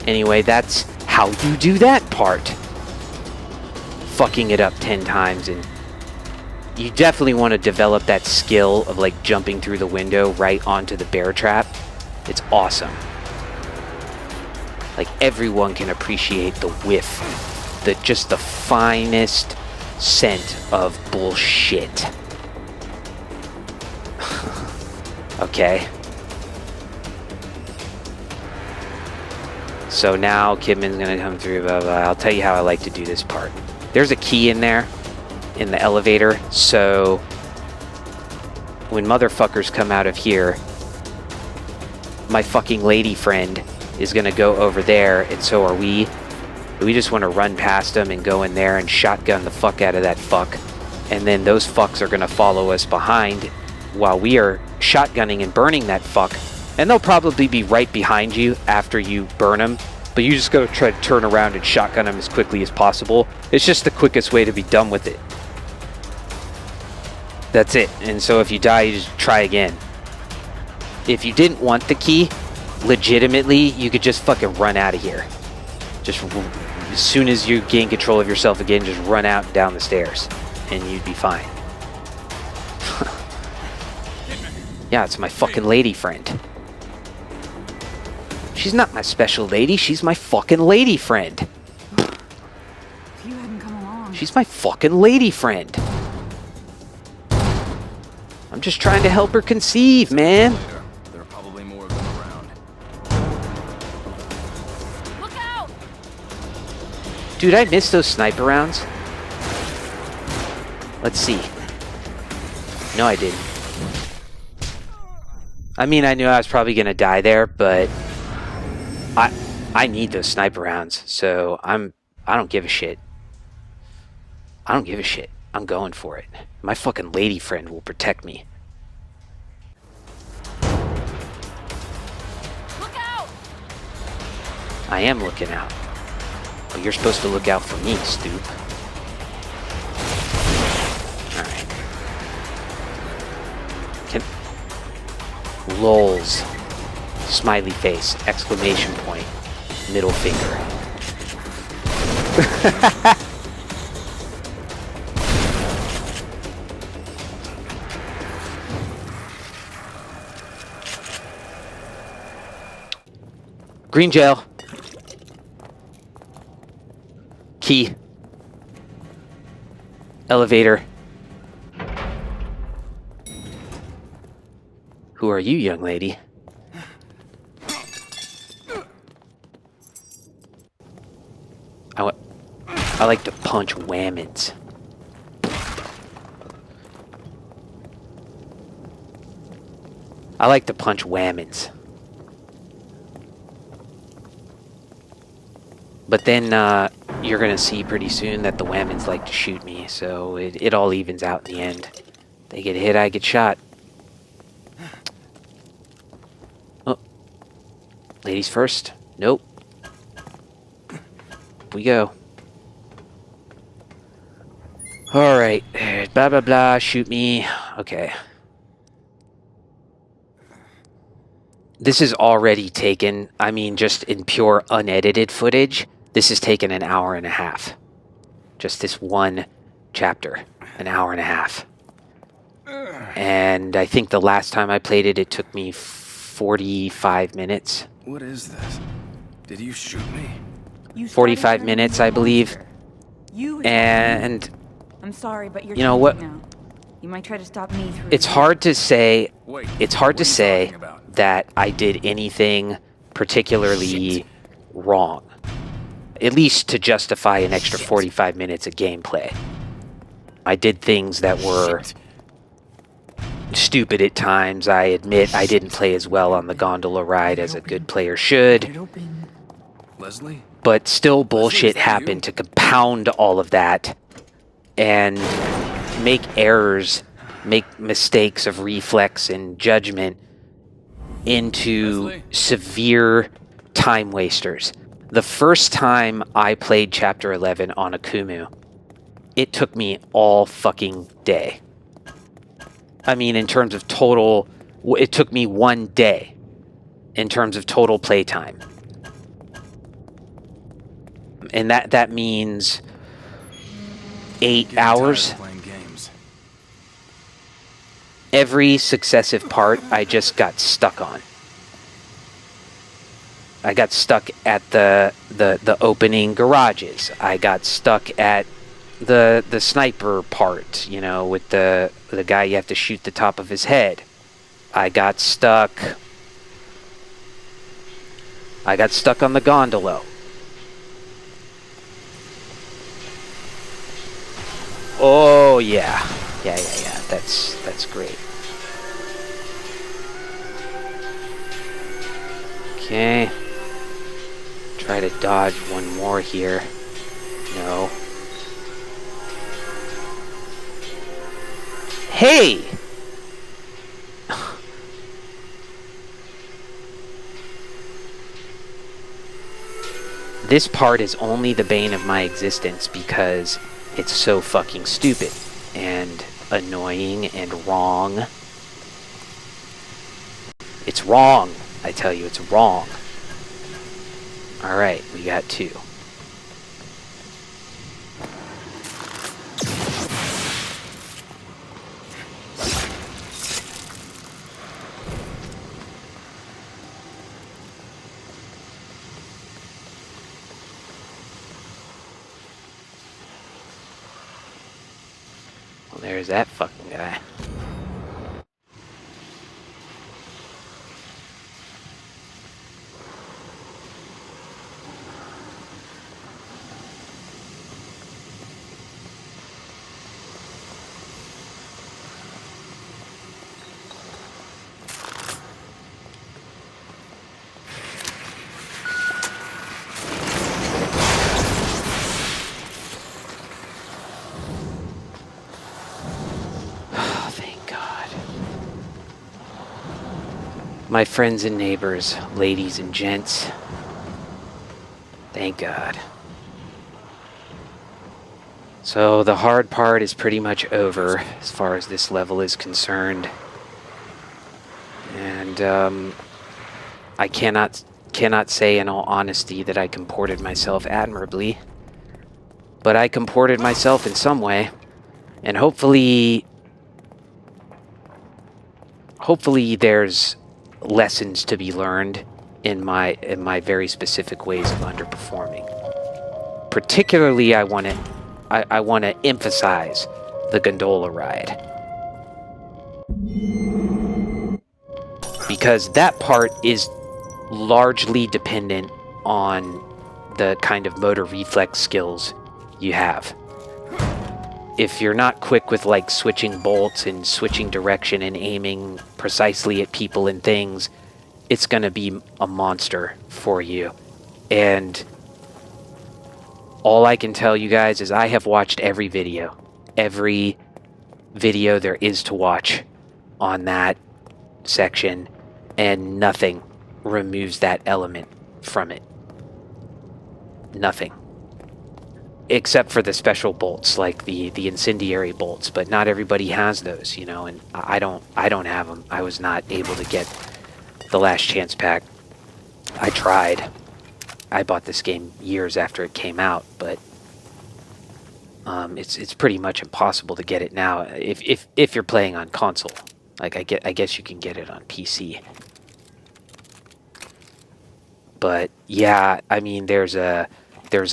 Anyway, that's how you do that part. Fucking it up 10 times, and you definitely want to develop that skill of like jumping through the window right onto the bear trap. It's awesome. Like, everyone can appreciate the whiff, just the finest scent of bullshit. Okay. So now Kidman's gonna come through, blah, blah. I'll tell you how I like to do this part. There's a key in there, in the elevator, so when motherfuckers come out of here, my fucking lady friend is gonna go over there, and so are we. We just want to run past them and go in there and shotgun the fuck out of that fuck, and then those fucks are gonna follow us behind while we are shotgunning and burning that fuck, and they'll probably be right behind you after you burn them, but you just gotta try to turn around and shotgun them as quickly as possible. It's just the quickest way to be done with it. That's it. And so if you die, you just try again. If you didn't want the key, legitimately, you could just fucking run out of here. Just as soon as you gain control of yourself again, just run out and down the stairs, and you'd be fine. Yeah, it's my fucking lady friend. She's not my special lady. She's my fucking lady friend. If you hadn't come along. She's my fucking lady friend. I'm just trying to help her conceive, man. Later. There are probably more of them around. Look out! Dude, I missed those sniper rounds. Let's see. No, I didn't. I mean, I knew I was probably gonna die there, but I need those sniper rounds, so I don't give a shit. I don't give a shit. I'm going for it. My fucking lady friend will protect me. Look out! I am looking out. But you're supposed to look out for me, stoop. Alright. Lols. Smiley face. Exclamation point. Middle finger. Green gel. Key. Elevator. Who are you, young lady? I like to punch whammons. I like to punch whammons. But then you're gonna see pretty soon that the whammons like to shoot me, so it all evens out in the end. They get hit, I get shot. Oh. Ladies first. Nope. We go. Alright. Blah blah blah, shoot me. Okay. This is already taken, I mean, just in pure unedited footage, this has taken an hour and a half. Just this one chapter. An hour and a half. And I think the last time I played it, it took me 45 minutes. What is this? Did you shoot me? You started 45 turning minutes, into a I believe. monster. You And I'm sorry, but you're you know what? changing now. You might try to stop me through. it's hard to say, Wait. it's hard to what are you say talking about? that I did anything particularly wrong. At least to justify an extra 45 minutes of gameplay. I did things that were Shit. stupid at times. I admit I didn't play as well on the gondola ride as a good player should. Leslie? But still bullshit is that happened you? to compound all of that and make errors, make mistakes of reflex and judgment into Leslie? severe time wasters. The first time I played Chapter 11 on Akumu, it took me all fucking day. I mean, in terms of total, it took me one day in terms of total playtime. And that means 8 Getting hours. tired of playing games. Every successive part I just got stuck on. I got stuck at the opening garages. I got stuck at the sniper part, you know, with the guy you have to shoot the top of his head. I got stuck on the gondola. Oh yeah. Yeah. That's great. Okay. Try to dodge one more here. No. Hey! This part is only the bane of my existence because it's so fucking stupid and annoying and wrong. It's wrong. I tell you, it's wrong. Alright, we got 2. there's that fucking guy. My friends and neighbors, ladies and gents, thank God. So the hard part is pretty much over as far as this level is concerned. And I cannot say in all honesty that I comported myself admirably. But I comported myself in some way. And hopefully there's lessons to be learned in my very specific ways of underperforming. Particularly, I want to emphasize the gondola ride, because that part is largely dependent on the kind of motor reflex skills you have. If you're not quick with like switching bolts and switching direction and aiming precisely at people and things, it's going to be a monster for you. And all I can tell you guys is I have watched every video there is to watch on that section, and nothing removes that element from it. Nothing. Except for the special bolts, like the incendiary bolts, but not everybody has those, you know, and I don't have them. I was not able to get the Last Chance pack. I tried. I bought this game years after it came out, but it's pretty much impossible to get it now if you're playing on console. Like I guess you can get it on PC. But yeah, I mean there's a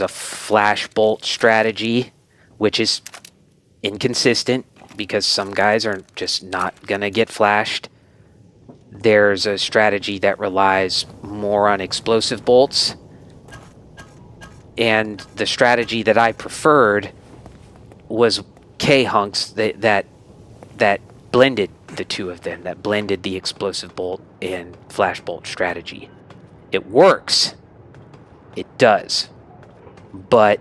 flash bolt strategy, which is inconsistent because some guys are just not gonna get flashed. There's a strategy that relies more on explosive bolts. And the strategy that I preferred was K-Hunks that blended the two of them, that blended the explosive bolt and flash bolt strategy. It works. It does. But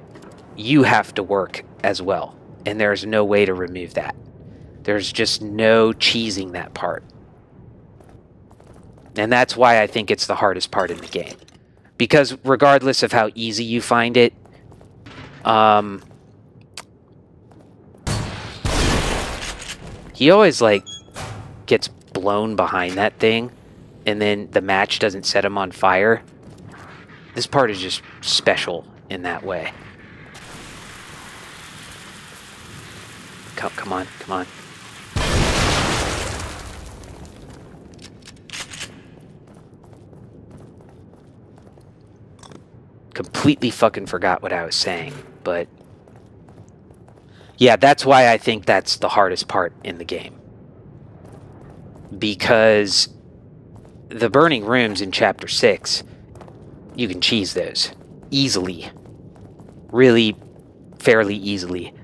you have to work as well. And there's no way to remove that. There's just no cheesing that part. And that's why I think it's the hardest part in the game. Because regardless of how easy you find it, he always like gets blown behind that thing, and then the match doesn't set him on fire. This part is just special in that way. Come on. Completely fucking forgot what I was saying, but yeah, that's why I think that's the hardest part in the game. Because the burning rooms in Chapter 6, you can cheese those easily. Really, fairly easily.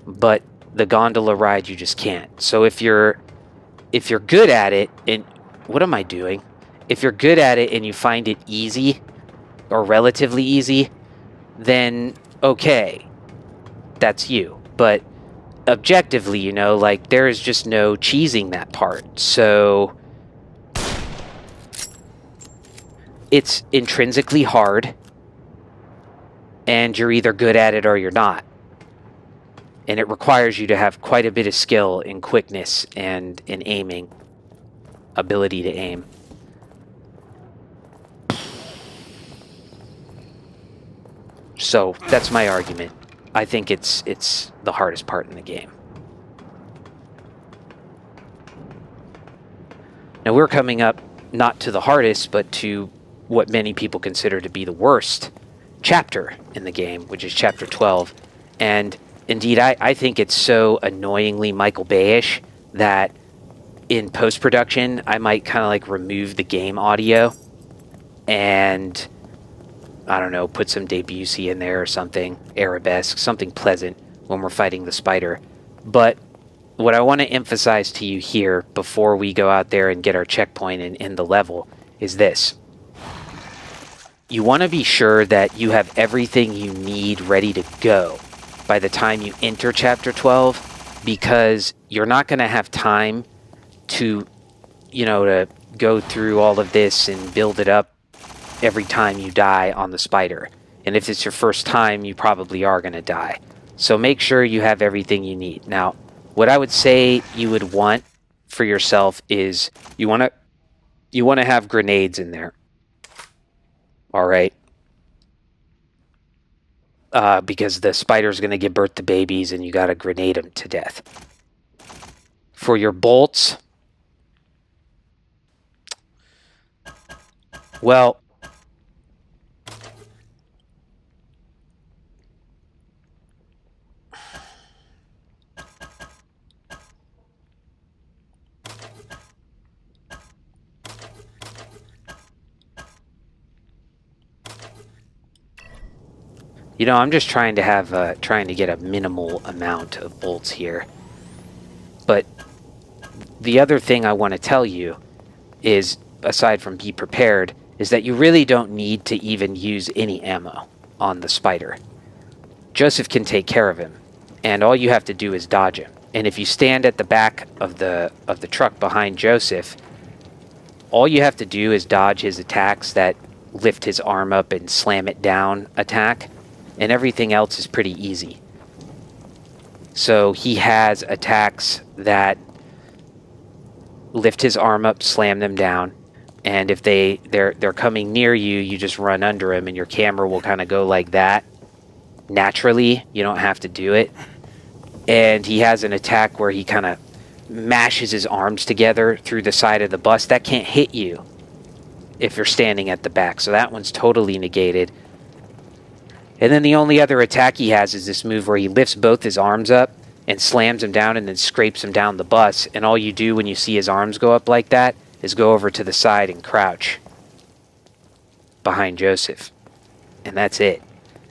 But the gondola ride, you just can't. So if you're good at it, and what am I doing? If you're good at it and you find it easy, or relatively easy, then okay, that's you. But objectively, you know, like there is just no cheesing that part. So it's intrinsically hard, and you're either good at it or you're not. And it requires you to have quite a bit of skill and quickness and in aiming, ability to aim. So that's my argument. I think it's the hardest part in the game. Now we're coming up not to the hardest, but to what many people consider to be the worst chapter in the game, which is Chapter 12. And Indeed, I think it's so annoyingly Michael Bay-ish that in post-production, I might kind of like remove the game audio and, I don't know, put some Debussy in there or something, arabesque, something pleasant when we're fighting the spider. But what I want to emphasize to you here before we go out there and get our checkpoint and end the level is this. You want to be sure that you have everything you need ready to go by the time you enter Chapter 12, because you're not going to have time to, to go through all of this and build it up every time you die on the spider. And if it's your first time, you probably are going to die. So make sure you have everything you need. Now, what I would say you would want for yourself is you want to have grenades in there. All right. Because the spider's going to give birth to babies and you got to grenade them to death. For your bolts, well, I'm just trying to get a minimal amount of bolts here. But the other thing I want to tell you is, aside from be prepared, is that you really don't need to even use any ammo on the spider. Joseph can take care of him, and all you have to do is dodge him. And if you stand at the back of the truck behind Joseph, all you have to do is dodge his attacks that lift his arm up and slam it down attack, and everything else is pretty easy. So he has attacks that lift his arm up, slam them down, and if they're coming near you, you just run under him and your camera will kind of go like that naturally. You don't have to do it. And he has an attack where he kind of mashes his arms together through the side of the bus. That can't hit you if you're standing at the back, so that one's totally negated. And then the only other attack he has is this move where he lifts both his arms up and slams him down and then scrapes him down the bus. And all you do when you see his arms go up like that is go over to the side and crouch behind Joseph. And that's it.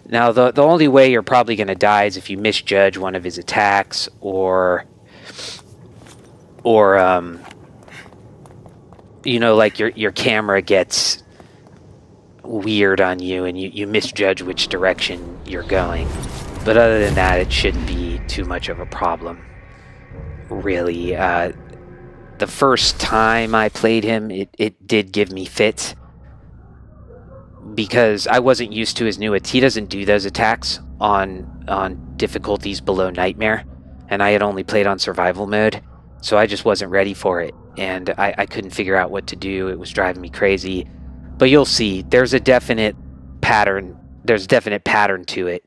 Now, the only way you're probably going to die is if you misjudge one of his attacks or like your camera gets weird on you and you misjudge which direction you're going. But other than that, it shouldn't be too much of a problem, really. The first time I played him, it did give me fits because I wasn't used to his new attacks. He doesn't do those attacks on difficulties below Nightmare, and I had only played on survival mode, so I just wasn't ready for it, and I couldn't figure out what to do. It was driving me crazy. But you'll see, there's a definite pattern. There's a definite pattern to it.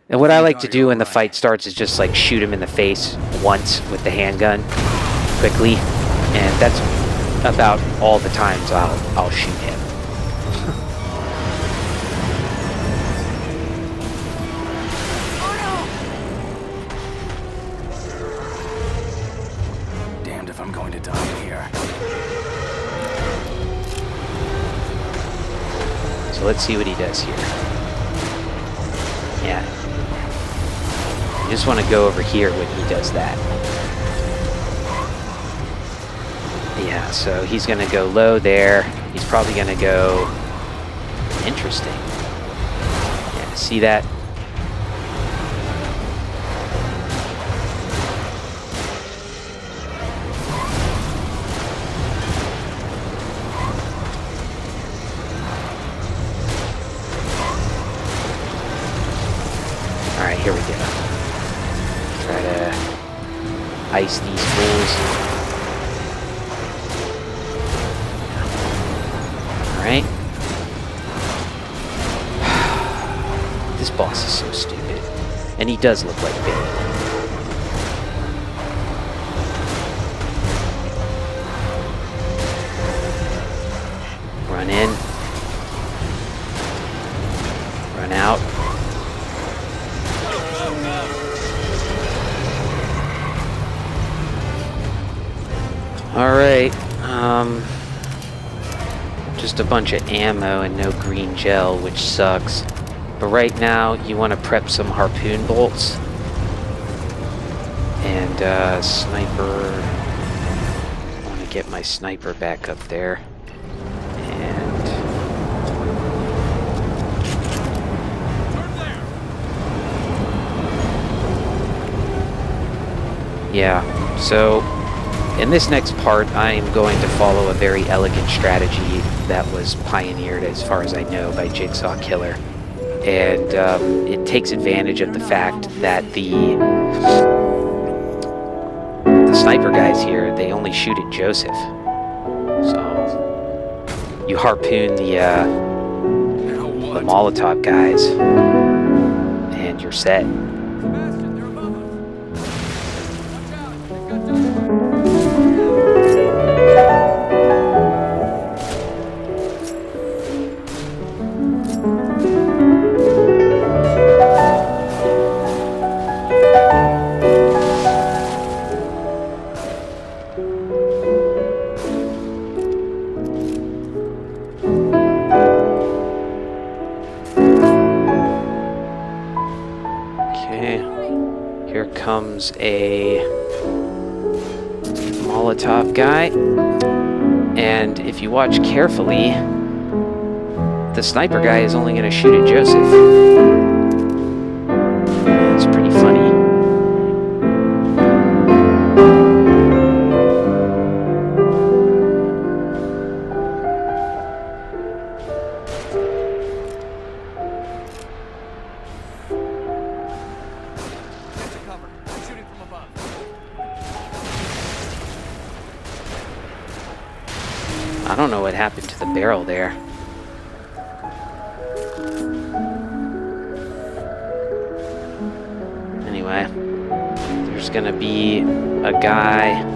And what I like to do when the fight starts is just like shoot him in the face once with the handgun quickly, and that's about all the times I'll shoot him. Damned if I'm going to die here. So let's see what he does here. Yeah. You just want to go over here when he does that. Yeah, so he's going to go low there. He's probably going to go... Interesting. Yeah, see that? Alright, here we go. Try to ice these fools. Alright. This boss is so stupid. And he does look like Bane. Run in. Run out. Alright, just a bunch of ammo and no green gel, which sucks. But right now, you want to prep some harpoon bolts. And, sniper... I want to get my sniper back up there. And... yeah, so... in this next part, I am going to follow a very elegant strategy that was pioneered, as far as I know, by Jigsaw Killer. And it takes advantage of the fact that the sniper guys here, they only shoot at Joseph. So you harpoon the Molotov guys, and you're set. Comes a Molotov guy, and if you watch carefully, the sniper guy is only going to shoot at Joseph. It's pretty funny. I don't know what happened to the barrel there. Anyway, there's gonna be a guy.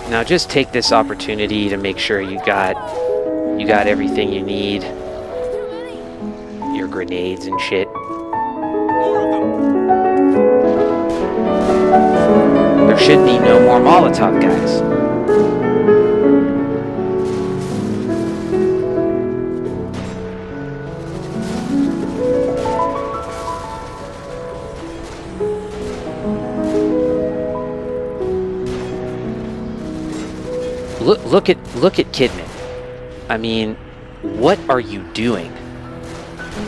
Now just take this opportunity to make sure you got everything you need. Your grenades and shit. There should be no more Molotov guys. Look at Kidman. I mean, what are you doing?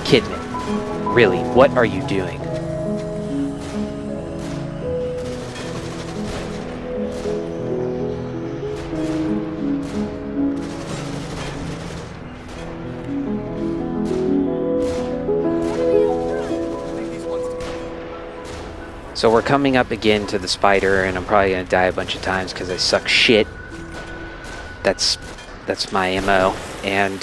Kidman, really, what are you doing? So we're coming up again to the spider, and I'm probably gonna die a bunch of times because I suck shit. That's my MO, and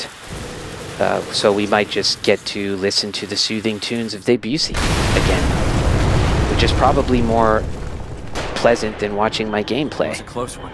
so we might just get to listen to the soothing tunes of Debussy again, which is probably more pleasant than watching my gameplay. That was a close one.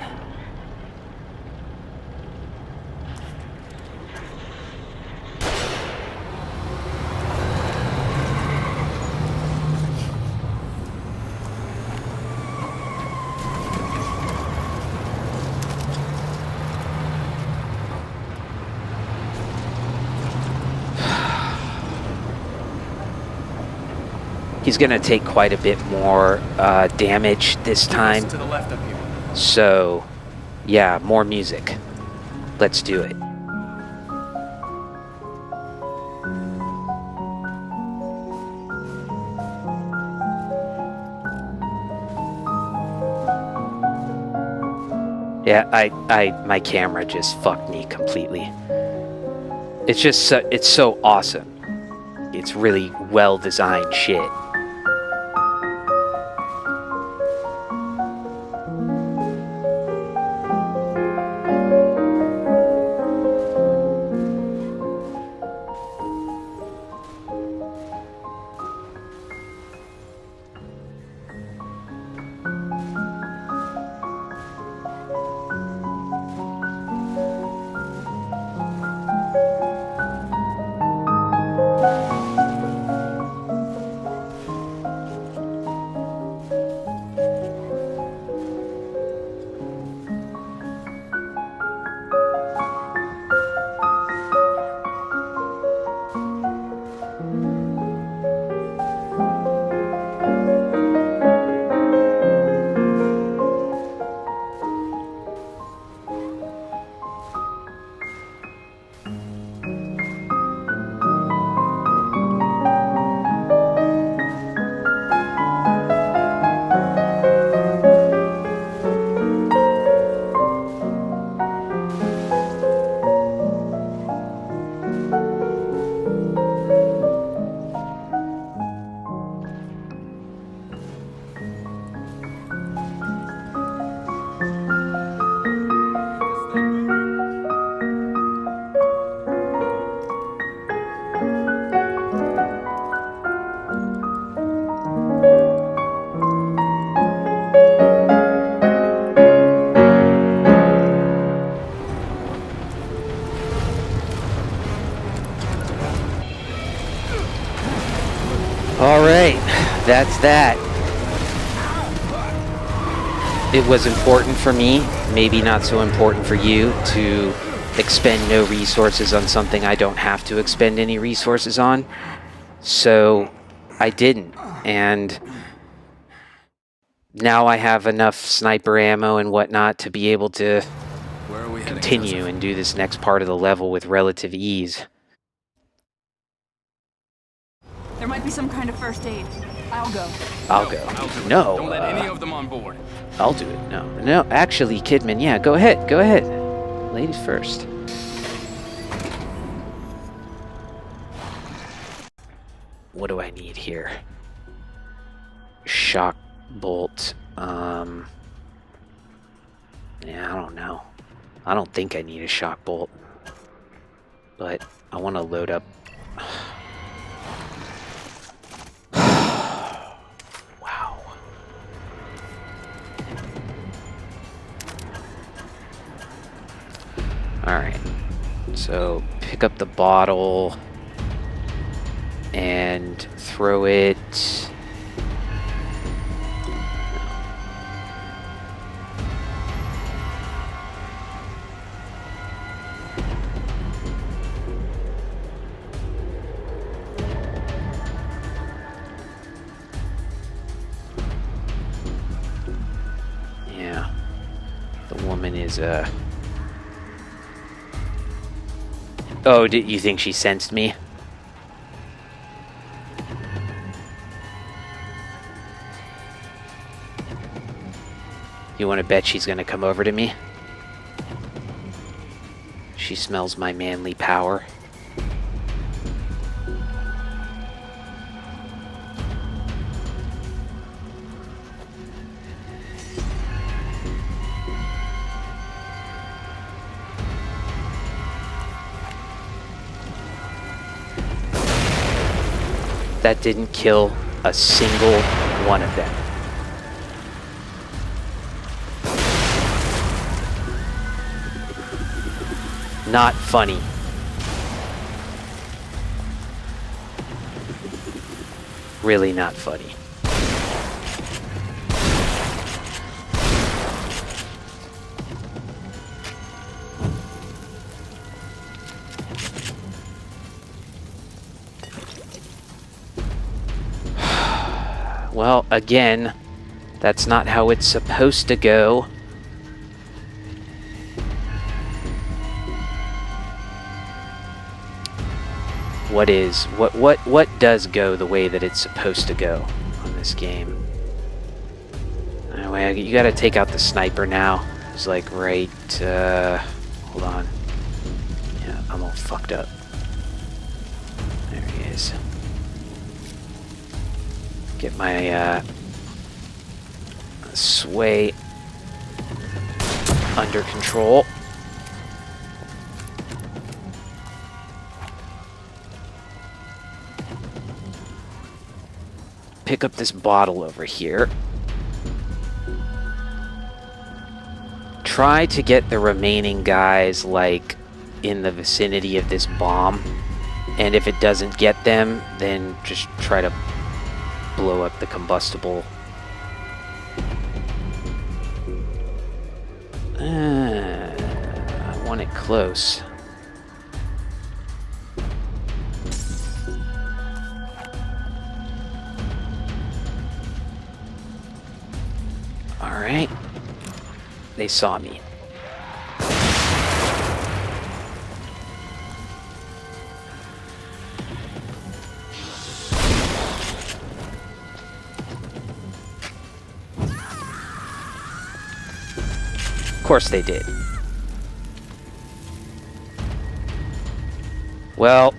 He's gonna take quite a bit more damage this time. To the left of you. So, yeah, more music. Let's do it. Yeah, my camera just fucked me completely. It's just it's so awesome. It's really well designed shit. that's that. It was important for me, maybe not so important for you, to expend no resources on something I don't have to expend any resources on. So I didn't, and now I have enough sniper ammo and whatnot to be able to Where are we heading, continue Joseph? and do this next part of the level with relative ease. There might be some kind of first aid. I'll go. I'll go. I'll do it. No, Don't let any of them on board. I'll do it. No, actually, Kidman, yeah, go ahead. Ladies first. What do I need here? Shock bolt. Yeah, I don't know. I don't think I need a shock bolt. But I want to load up. Wow. Alright. So, pick up the bottle and throw it. Yeah. The woman is, Oh, did you think she sensed me? You want to bet she's going to come over to me? She smells my manly power. That didn't kill a single one of them. Not funny. Really not funny. Well, again, that's not how it's supposed to go. What does go the way that it's supposed to go on this game? Anyway, you gotta take out the sniper now. It's like right, hold on. Yeah, I'm all fucked up. There he is. Get my, sway under control. Pick up this bottle over here. Try to get the remaining guys, like, in the vicinity of this bomb. And if it doesn't get them, then just try to blow up the combustible. I want it close. Alright. They saw me. Of course they did. Well,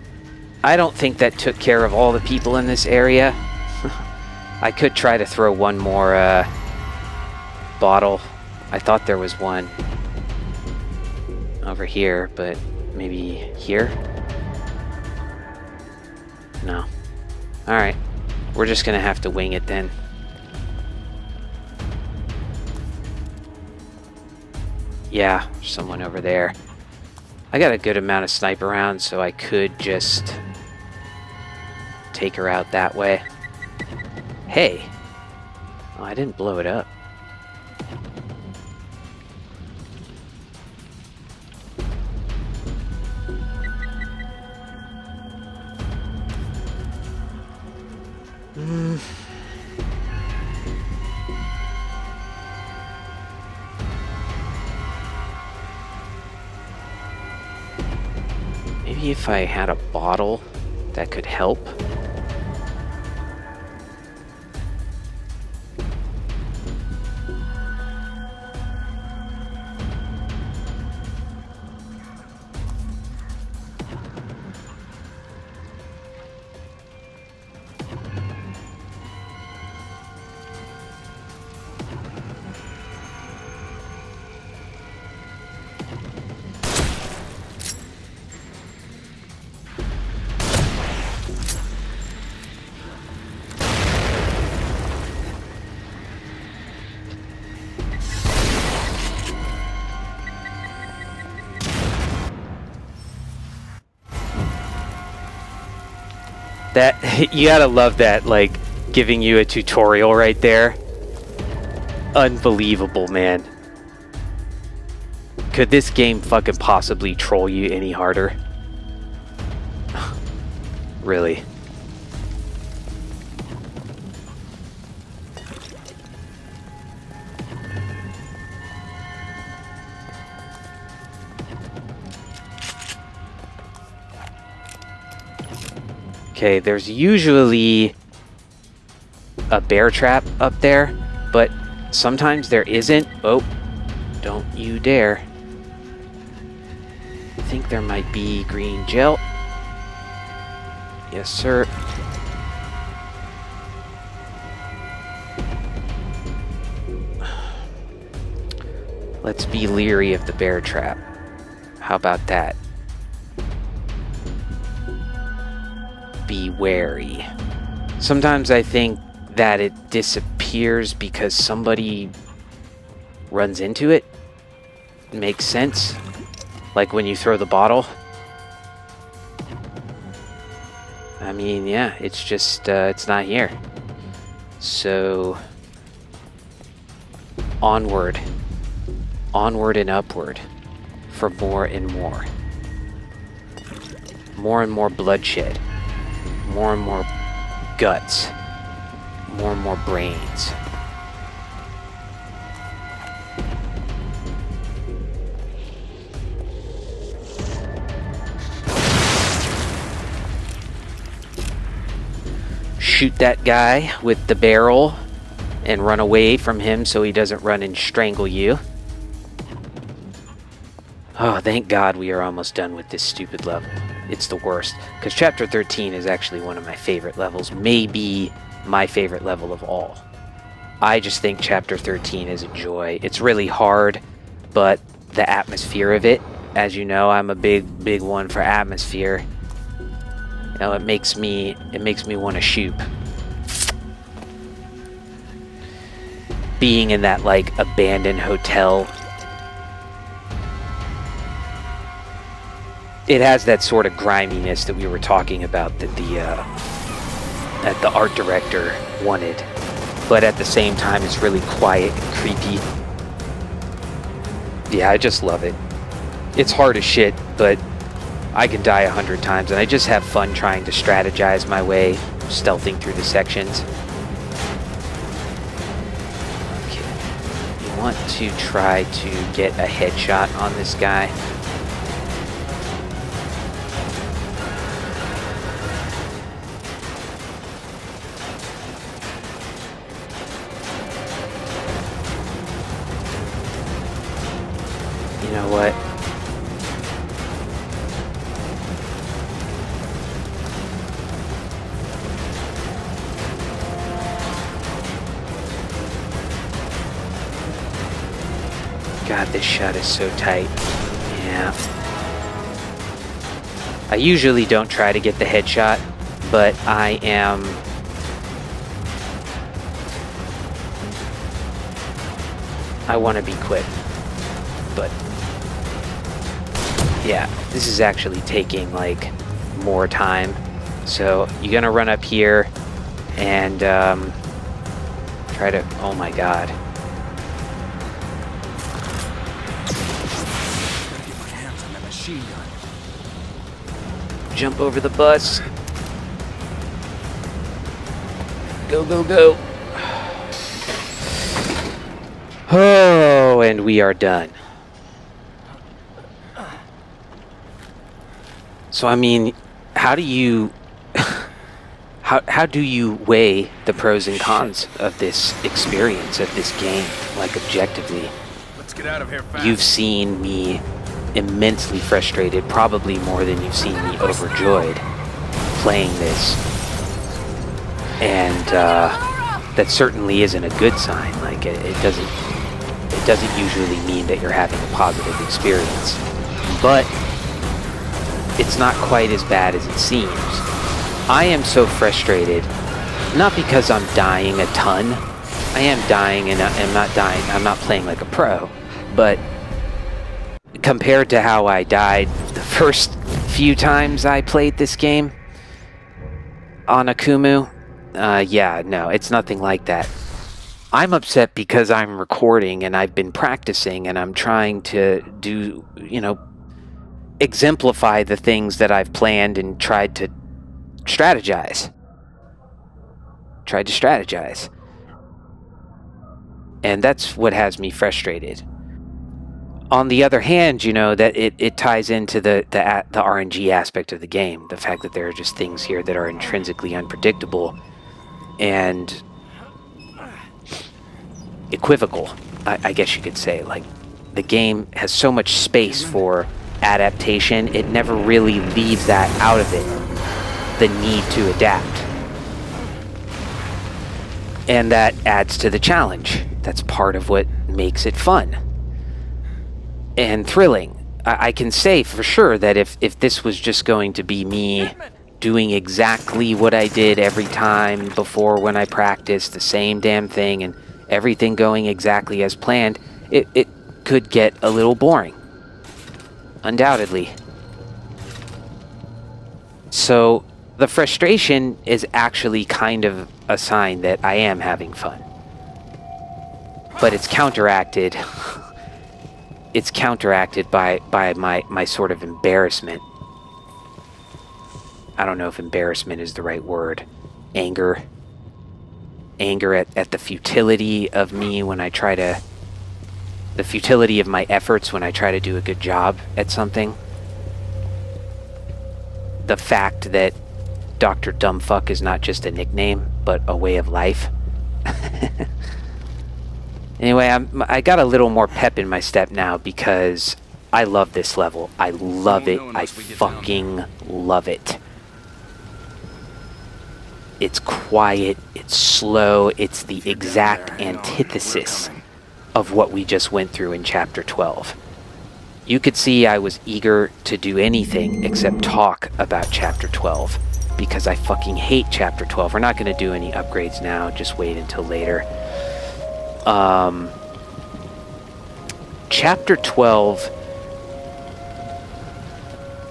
I don't think that took care of all the people in this area. I could try to throw one more bottle. I thought there was one over here, but maybe here? No. Alright. We're just gonna have to wing it then. Yeah, there's someone over there. I got a good amount of sniper rounds, so I could just take her out that way. Hey. Oh, I didn't blow it up. Maybe if I had a bottle, that could help. That, you gotta love that, like, giving you a tutorial right there. Unbelievable, man. Could this game fucking possibly troll you any harder? Really? Okay, there's usually a bear trap up there, but sometimes there isn't. Oh, don't you dare. I think there might be green gel. Yes, sir. Let's be leery of the bear trap. How about that? Be wary. Sometimes I think that it disappears because somebody runs into it. It makes sense. Like when you throw the bottle. I mean, yeah, it's just, it's not here. So, onward. Onward and upward. For more and more. More and more bloodshed. More and more guts. More and more brains. Shoot that guy with the barrel and run away from him so he doesn't run and strangle you. Oh, thank God we are almost done with this stupid level. It's the worst, because Chapter 13 is actually one of my favorite levels, maybe my favorite level of all. I just think Chapter 13 is a joy. It's really hard, but the atmosphere of it, as you know, I'm a big one for atmosphere. You know, it makes me want to shoot. Being in that, like, abandoned hotel. It has that sort of griminess that we were talking about that the art director wanted, but at the same time it's really quiet and creepy. Yeah, I just love it. It's hard as shit, but I can die 100 times, and I just have fun trying to strategize my way, stealthing through the sections. Okay, you want to try to get a headshot on this guy. You know what? God, this shot is so tight. Yeah. I usually don't try to get the headshot, but I want to be quick. But yeah, this is actually taking like more time. So you're gonna run up here and Try to... Oh my god. Gotta get my hands on that machine gun. Jump over the bus. Go, go, go. Oh, and we are done. So, I mean, how do you... How do you weigh the pros and cons of this experience, of this game, like, objectively? Let's get out of here fast. You've seen me immensely frustrated, probably more than you've seen me overjoyed playing this. And that certainly isn't a good sign. Like, it doesn't usually mean that you're having a positive experience. But it's not quite as bad as it seems. I am so frustrated, not because I'm dying a ton. I am dying, and I'm not dying. I'm not playing like a pro. But compared to how I died the first few times I played this game on Akumu, yeah, no, it's nothing like that. I'm upset because I'm recording and I've been practicing and I'm trying to do, exemplify the things that I've planned and tried to strategize. And that's what has me frustrated. On the other hand, that it ties into the RNG aspect of the game. The fact that there are just things here that are intrinsically unpredictable and equivocal, I guess you could say. Like, the game has so much space for adaptation, it never really leaves that out of it. The need to adapt. And that adds to the challenge. That's part of what makes it fun and thrilling. I can say for sure that if this was just going to be me doing exactly what I did every time before when I practiced, the same damn thing, and everything going exactly as planned, it could get a little boring. Undoubtedly. So the frustration is actually kind of a sign that I am having fun. But it's counteracted. It's counteracted by my sort of embarrassment. I don't know if embarrassment is the right word. Anger. Anger at the futility of me when I try to... The futility of my efforts when I try to do a good job at something. The fact that Dr. Dumbfuck is not just a nickname, but a way of life. Anyway, I got a little more pep in my step now because I love this level. I love it. I fucking love it. It's quiet. It's slow. It's the exact antithesis of what we just went through in Chapter 12. You could see I was eager to do anything except talk about Chapter 12. Because I fucking hate Chapter 12. We're not going to do any upgrades now. Just wait until later. Chapter 12...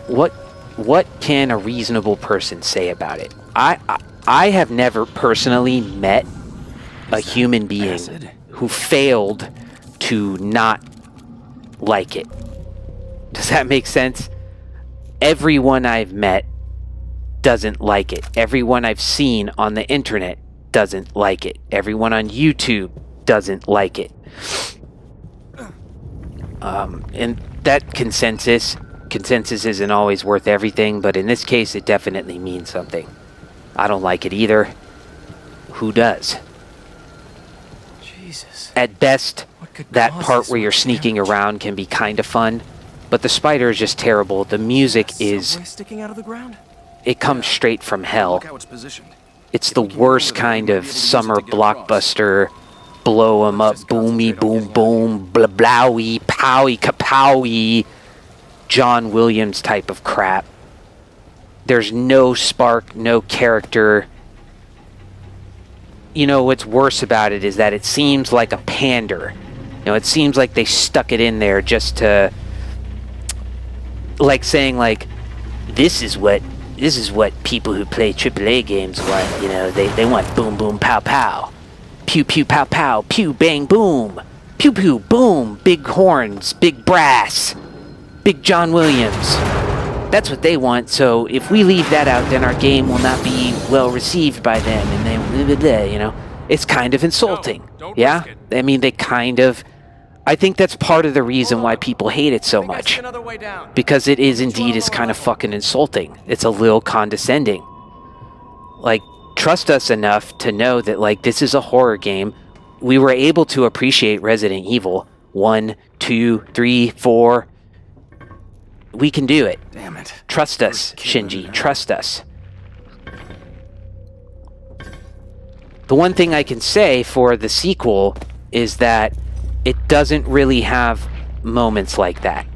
What can a reasonable person say about it? I have never personally met a human being who failed to not like it. Does that make sense? Everyone I've met doesn't like it. Everyone I've seen on the internet doesn't like it. Everyone on YouTube doesn't like it. And that consensus isn't always worth everything, but in this case it definitely means something. I don't like it either. Who does? Jesus. At best, that part where you're sneaking around can be kind of fun, but the spider is just terrible. The music is... sticking out of the ground? It comes straight from hell. Look how it's positioned. It's the worst kind of summer blockbuster, blow 'em up, boomy, boom, boom, blah, blowy, powy, kapowy, John Williams type of crap. There's no spark, no character. What's worse about it is that it seems like a pander. It seems like they stuck it in there just to, like, saying, like, this is what people who play AAA games want. They want boom, boom, pow, pow. pew pew pow pow, pew bang boom, pew pew boom, big horns, big brass, big John Williams. That's what they want, so if we leave that out, then our game will not be well received by them, and then, you know, it's kind of insulting. No, don't yeah? risk it. I mean, they kind of... I think that's part of the reason why people hate it so I think I see much. another way down. Because it is indeed is kind of fucking insulting. It's a little condescending. Like, trust us enough to know that, like, this is a horror game. We were able to appreciate Resident Evil 1, 2, 3, 4. We can do it. Damn it. Trust us, Shinji. Trust us. The one thing I can say for the sequel is that it doesn't really have moments like that.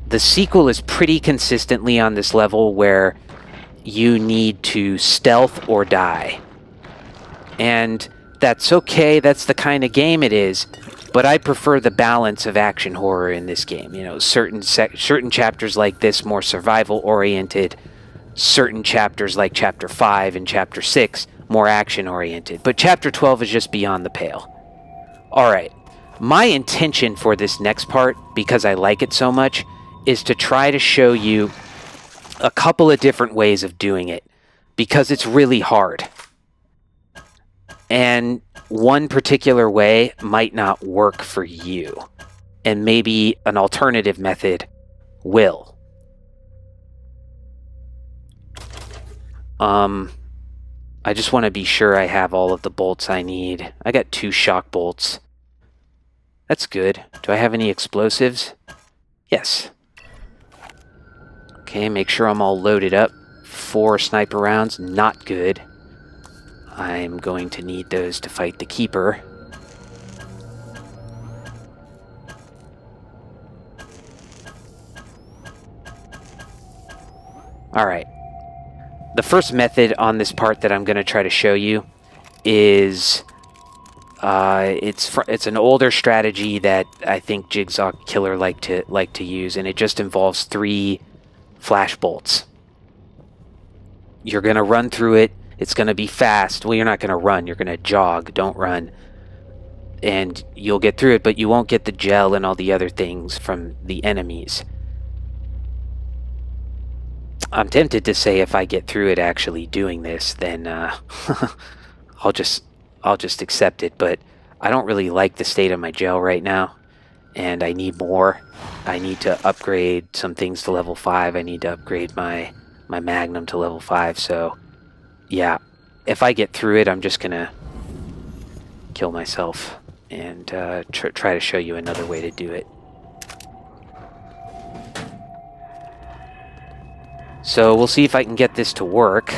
The sequel is pretty consistently on this level where you need to stealth or die. And that's okay, that's the kind of game it is, but I prefer the balance of action horror in this game. You know, certain chapters like this more survival oriented, certain chapters like chapter 5 and chapter 6 more action oriented, but chapter 12 is just beyond the pale. Alright, my intention for this next part, because I like it so much, is to try to show you a couple of different ways of doing it, because it's really hard. And one particular way might not work for you, and maybe an alternative method will. I just want to be sure I have all of the bolts I need. I got 2 shock bolts. That's good. Do I have any explosives? Yes. Okay, make sure I'm all loaded up. 4 sniper rounds, not good. I'm going to need those to fight the Keeper. Alright. The first method on this part that I'm going to try to show you is... it's an older strategy that I think Jigsaw Killer like to use, and it just involves 3 flash bolts. You're going to run through it. It's going to be fast. Well, you're not going to run. You're going to jog. Don't run. And you'll get through it, but you won't get the gel and all the other things from the enemies. I'm tempted to say if I get through it actually doing this, then I'll just accept it, but I don't really like the state of my gel right now, and I need more. I need to upgrade some things to level 5. I need to upgrade my Magnum to level 5, so yeah, if I get through it, I'm just gonna kill myself and try to show you another way to do it. So we'll see if I can get this to work.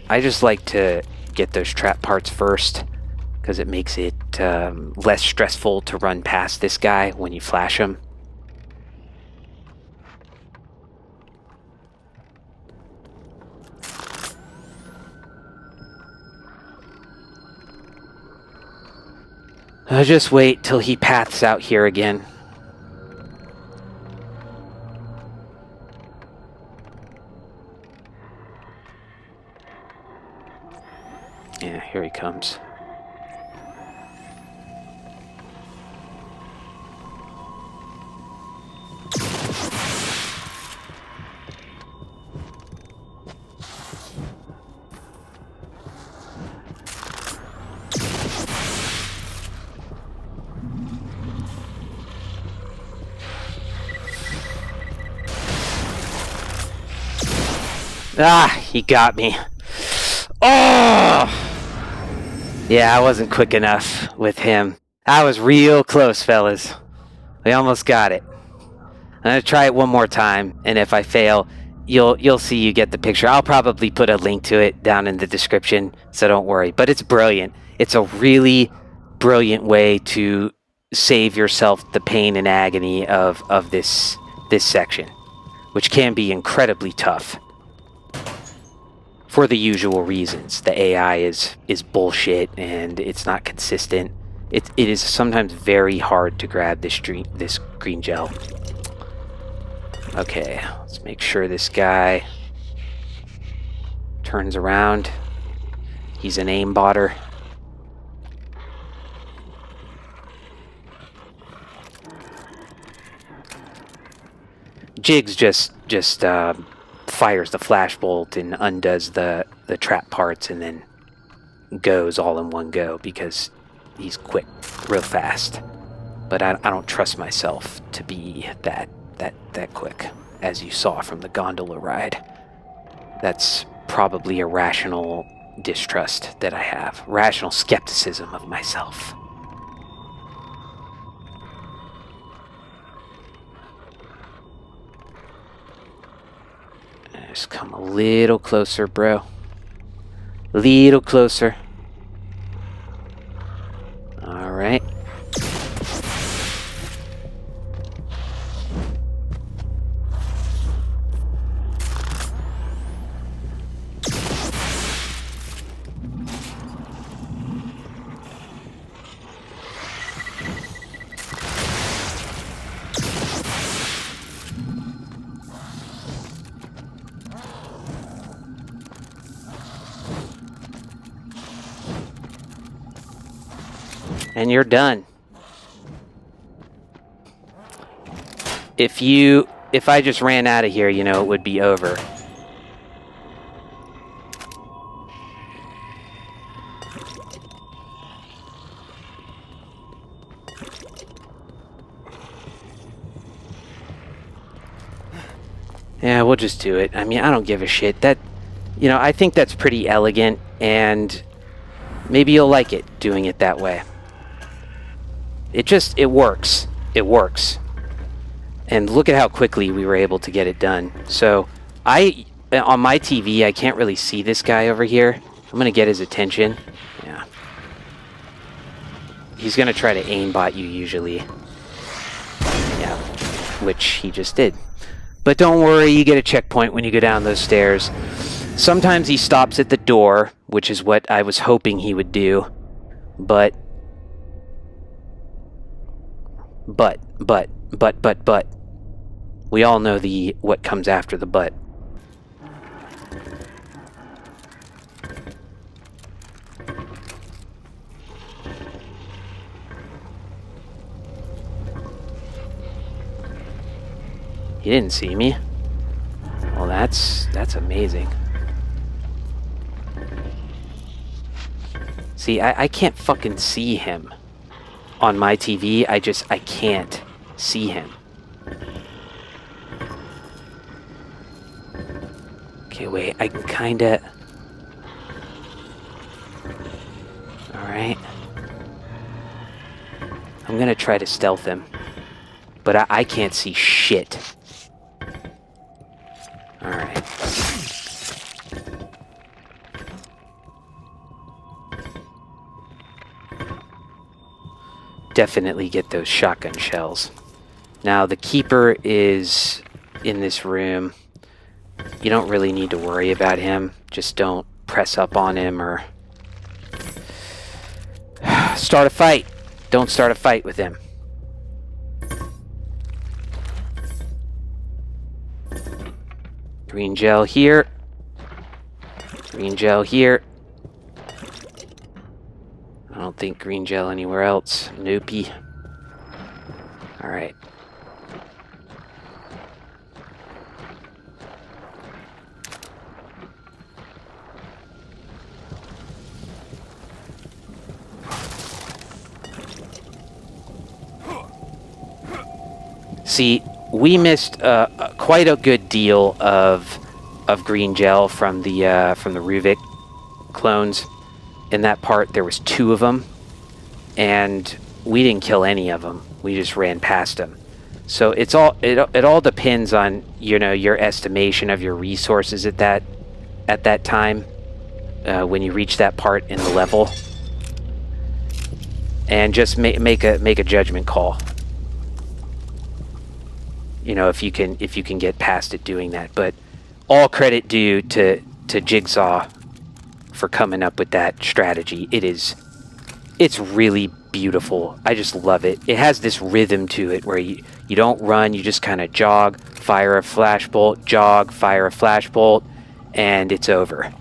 I just like to get those trap parts first, because it makes it less stressful to run past this guy when you flash him. I'll just wait till he paths out here again. Yeah, here he comes. Ah, he got me. Oh! Yeah, I wasn't quick enough with him. I was real close, fellas. We almost got it. I'm gonna try it one more time, and if I fail, you'll see, you get the picture. I'll probably put a link to it down in the description, so don't worry. But it's brilliant. It's a really brilliant way to save yourself the pain and agony of this section, which can be incredibly tough. for the usual reasons. The AI is bullshit and it's not consistent. It is sometimes very hard to grab this green gel. Okay, let's make sure this guy turns around. He's an aimbotter. Jigs just fires the flashbolt and undoes the trap parts and then goes all in one go because he's quick, real fast. But I don't trust myself to be that quick, as you saw from the gondola ride. That's probably a rational distrust that I have, rational skepticism of myself. Just come a little closer, bro. Little closer. All right. And you're done. If I just ran out of here, you know, it would be over. Yeah, we'll just do it. I mean, I don't give a shit. That, you know, I think that's pretty elegant, and maybe you'll like it doing it that way. It works. It works. And look at how quickly we were able to get it done. So, on my TV, I can't really see this guy over here. I'm going to get his attention. Yeah. He's going to try to aimbot you usually. Yeah. Which he just did. But don't worry, you get a checkpoint when you go down those stairs. Sometimes he stops at the door, which is what I was hoping he would do. But. We all know what comes after the but. He didn't see me. Well, that's amazing. See, I can't fucking see him. On my TV, I can't see him. Okay, wait, I can kinda... Alright. I'm gonna try to stealth him. But I can't see shit. Alright. Definitely get those shotgun shells. Now, the keeper is in this room. You don't really need to worry about him. Just don't press up on him or start a fight. Don't start a fight with him. Green gel here. Green gel here. I don't think green gel anywhere else. Noopy. Alright. See, we missed quite a good deal of green gel from the Ruvik clones. In that part, there was 2 of them, and we didn't kill any of them. We just ran past them. So it all depends on, you know, your estimation of your resources at that time when you reach that part in the level, and just make a judgment call. You know, if you can get past it doing that. But all credit due to to Jigsaw for coming up with that strategy. It's really beautiful. I just love it. It has this rhythm to it where you don't run, you just kind of jog, fire a flashbolt, jog, fire a flashbolt, and it's over.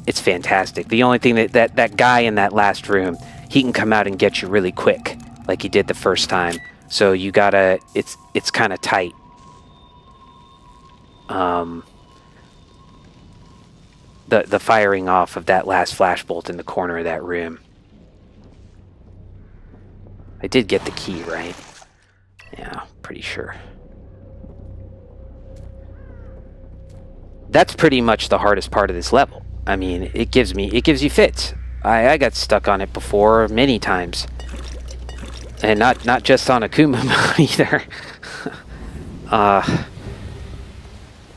It's fantastic. The only thing that guy in that last room, he can come out and get you really quick, like he did the first time. So you gotta, it's kind of tight. The firing off of that last flashbolt in the corner of that room. I did get the key, right? Yeah, pretty sure. That's pretty much the hardest part of this level. I mean, it gives you fits. I got stuck on it before many times. And not just on Akumu either.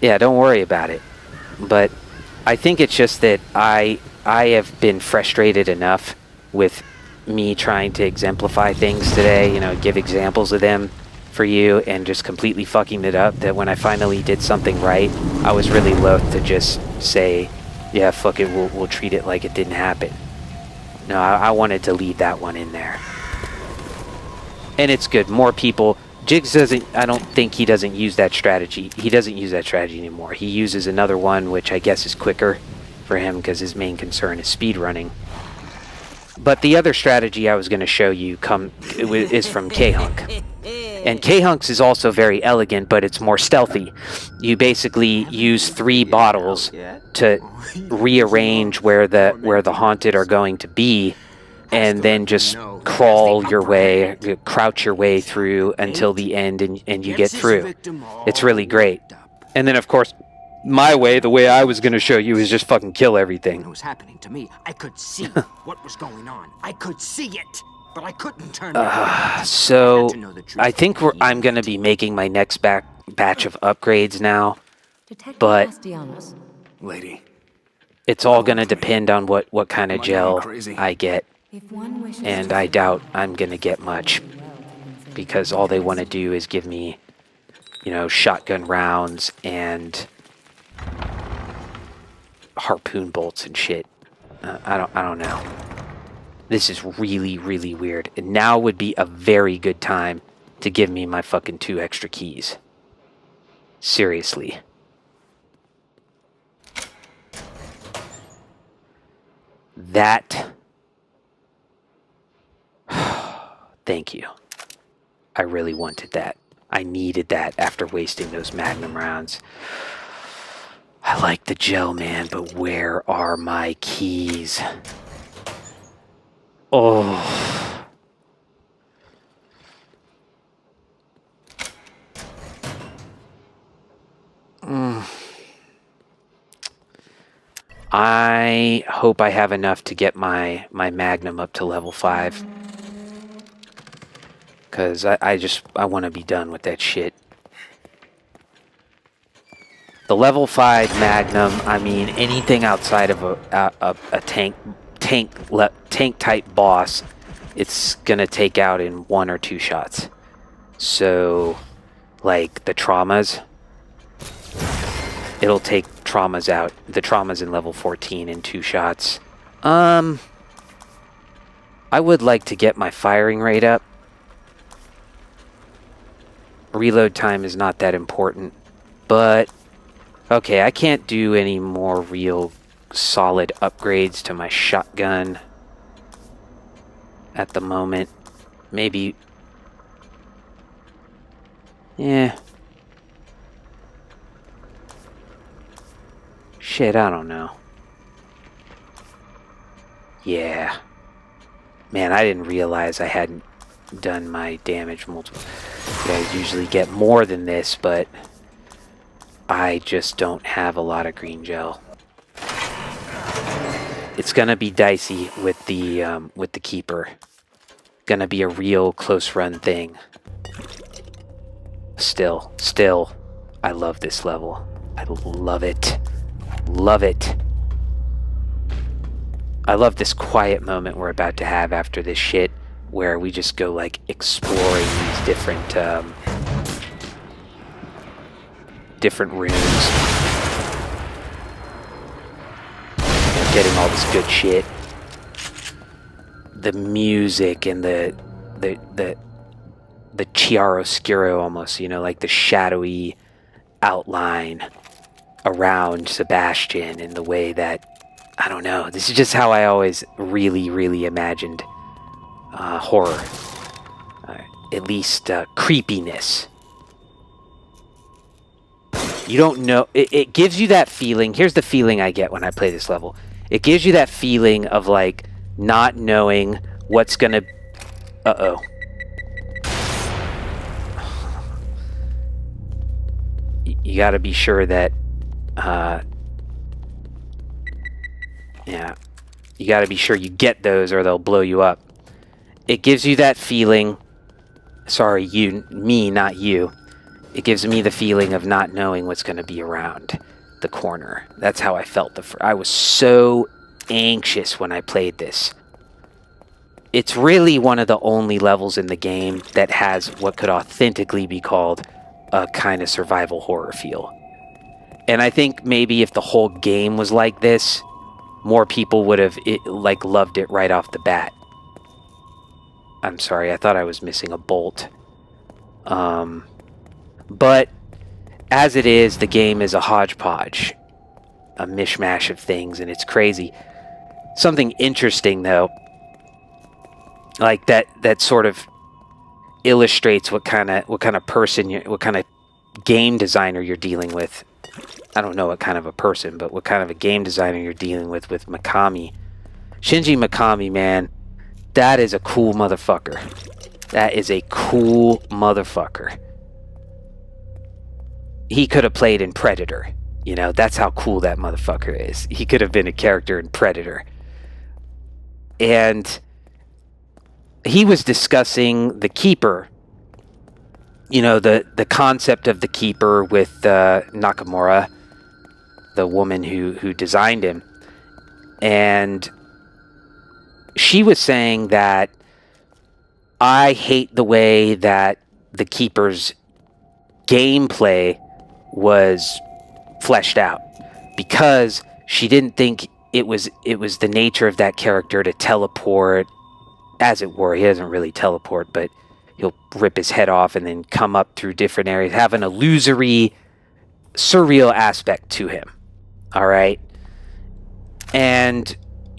Yeah, don't worry about it. But I think it's just that I have been frustrated enough with me trying to exemplify things today, you know, give examples of them for you, and just completely fucking it up, that when I finally did something right, I was really loath to just say, yeah, fuck it, we'll treat it like it didn't happen. No, I wanted to leave that one in there. And it's good. More people... Jigs doesn't... I don't think he doesn't use that strategy. He doesn't use that strategy anymore. He uses another one, which I guess is quicker for him, because his main concern is speed running. But the other strategy I was going to show you is from K-Hunk. And K-Hunk's is also very elegant, but it's more stealthy. You basically use 3 bottles to rearrange where the haunted are going to be, and then just crawl your way, crouch your way through until the end, and you get through. It's really great. And then, of course, my way, the way I was going to show you, is just fucking kill everything. It was happening to me. I could see what was going on. I could see it, but I couldn't turn around. So I think I'm going to be making my next batch of upgrades now, but Lady. it's all going to depend on what kind of gel I get. If one wishes And to I doubt I'm going to get much, because all they want to do is give me, you know, shotgun rounds and harpoon bolts and shit. I don't know. This is really, really weird. And now would be a very good time to give me my fucking 2 extra keys. Seriously. That... Thank you. I really wanted that. I needed that after wasting those Magnum rounds. I like the gel, man, but where are my keys? Oh. I hope I have enough to get my Magnum up to level 5. Because I want to be done with that shit. The level 5 Magnum, I mean, anything outside of a tank type boss, it's gonna take out in 1 or 2 shots. So, like the traumas, it'll take traumas out. The traumas in level 14 in 2 shots. I would like to get my firing rate up. Reload time is not that important, but okay, I can't do any more real solid upgrades to my shotgun at the moment. Maybe, yeah. Shit, I don't know. Yeah. Man, I didn't realize I hadn't done my damage multiple. I usually get more than this, but I just don't have a lot of green gel. It's gonna be dicey with the keeper. Gonna be a real close run thing. Still, I love this level. I love it. Love it. I love this quiet moment we're about to have after this shit, where we just go like exploring these different rooms. getting all this good shit. The music and the chiaroscuro almost, you know, like the shadowy outline around Sebastian in the way that, I don't know, this is just how I always really imagined horror. At least creepiness. You don't know, it gives you that feeling. Here's the feeling I get when I play this level. It gives you that feeling of like not knowing what's gonna... Uh-oh. You gotta be sure that yeah, you gotta be sure you get those or they'll blow you up. It gives you that feeling. Sorry, me, not you. It gives me the feeling of not knowing what's going to be around the corner. That's how I felt. I was so anxious when I played this. It's really one of the only levels in the game that has what could authentically be called a kind of survival horror feel. And I think maybe if the whole game was like this, more people would have loved it right off the bat. I'm sorry, I thought I was missing a bolt. But as it is, the game is a hodgepodge, a mishmash of things, and it's crazy. Something interesting, though, like that sort of illustrates what kind of person, what kind of game designer you're dealing with. I don't know what kind of a person, but what kind of a game designer you're dealing with Mikami. Shinji Mikami, man. That is a cool motherfucker. That is a cool motherfucker. He could have played in Predator. You know, that's how cool that motherfucker is. He could have been a character in Predator. And he was discussing the Keeper. You know, the concept of the Keeper with Nakamura, the woman who designed him. And she was saying that I hate the way that the Keeper's gameplay was fleshed out, because she didn't think it was the nature of that character to teleport, as it were. He doesn't really teleport, but he'll rip his head off and then come up through different areas, have an illusory, surreal aspect to him. All right? And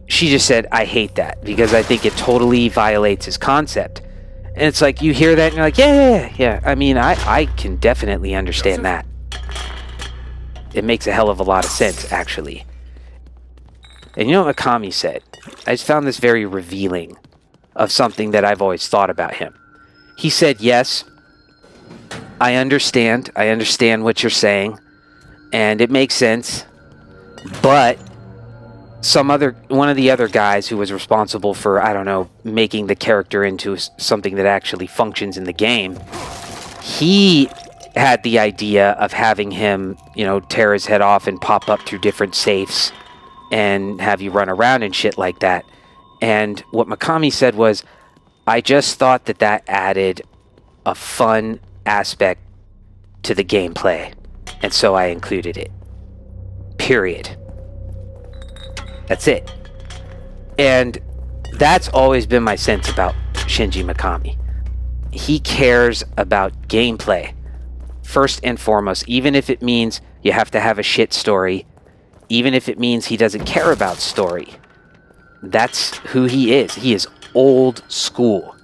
she just said, I hate that, because I think it totally violates his concept. And it's like, you hear that and you're like, yeah. I mean, I can definitely understand that. It makes a hell of a lot of sense, actually. And you know what Mikami said? I just found this very revealing of something that I've always thought about him. He said, yes, I understand what you're saying, and it makes sense, but one of the other guys who was responsible for, I don't know, making the character into something that actually functions in the game, he had the idea of having him, you know, tear his head off and pop up through different safes and have you run around and shit like that. And what Mikami said was, I just thought that added a fun aspect to the gameplay, and so I included it. Period. That's it. And that's always been my sense about Shinji Mikami. He cares about gameplay, first and foremost, even if it means you have to have a shit story, even if it means he doesn't care about story. That's who he is. He is old school.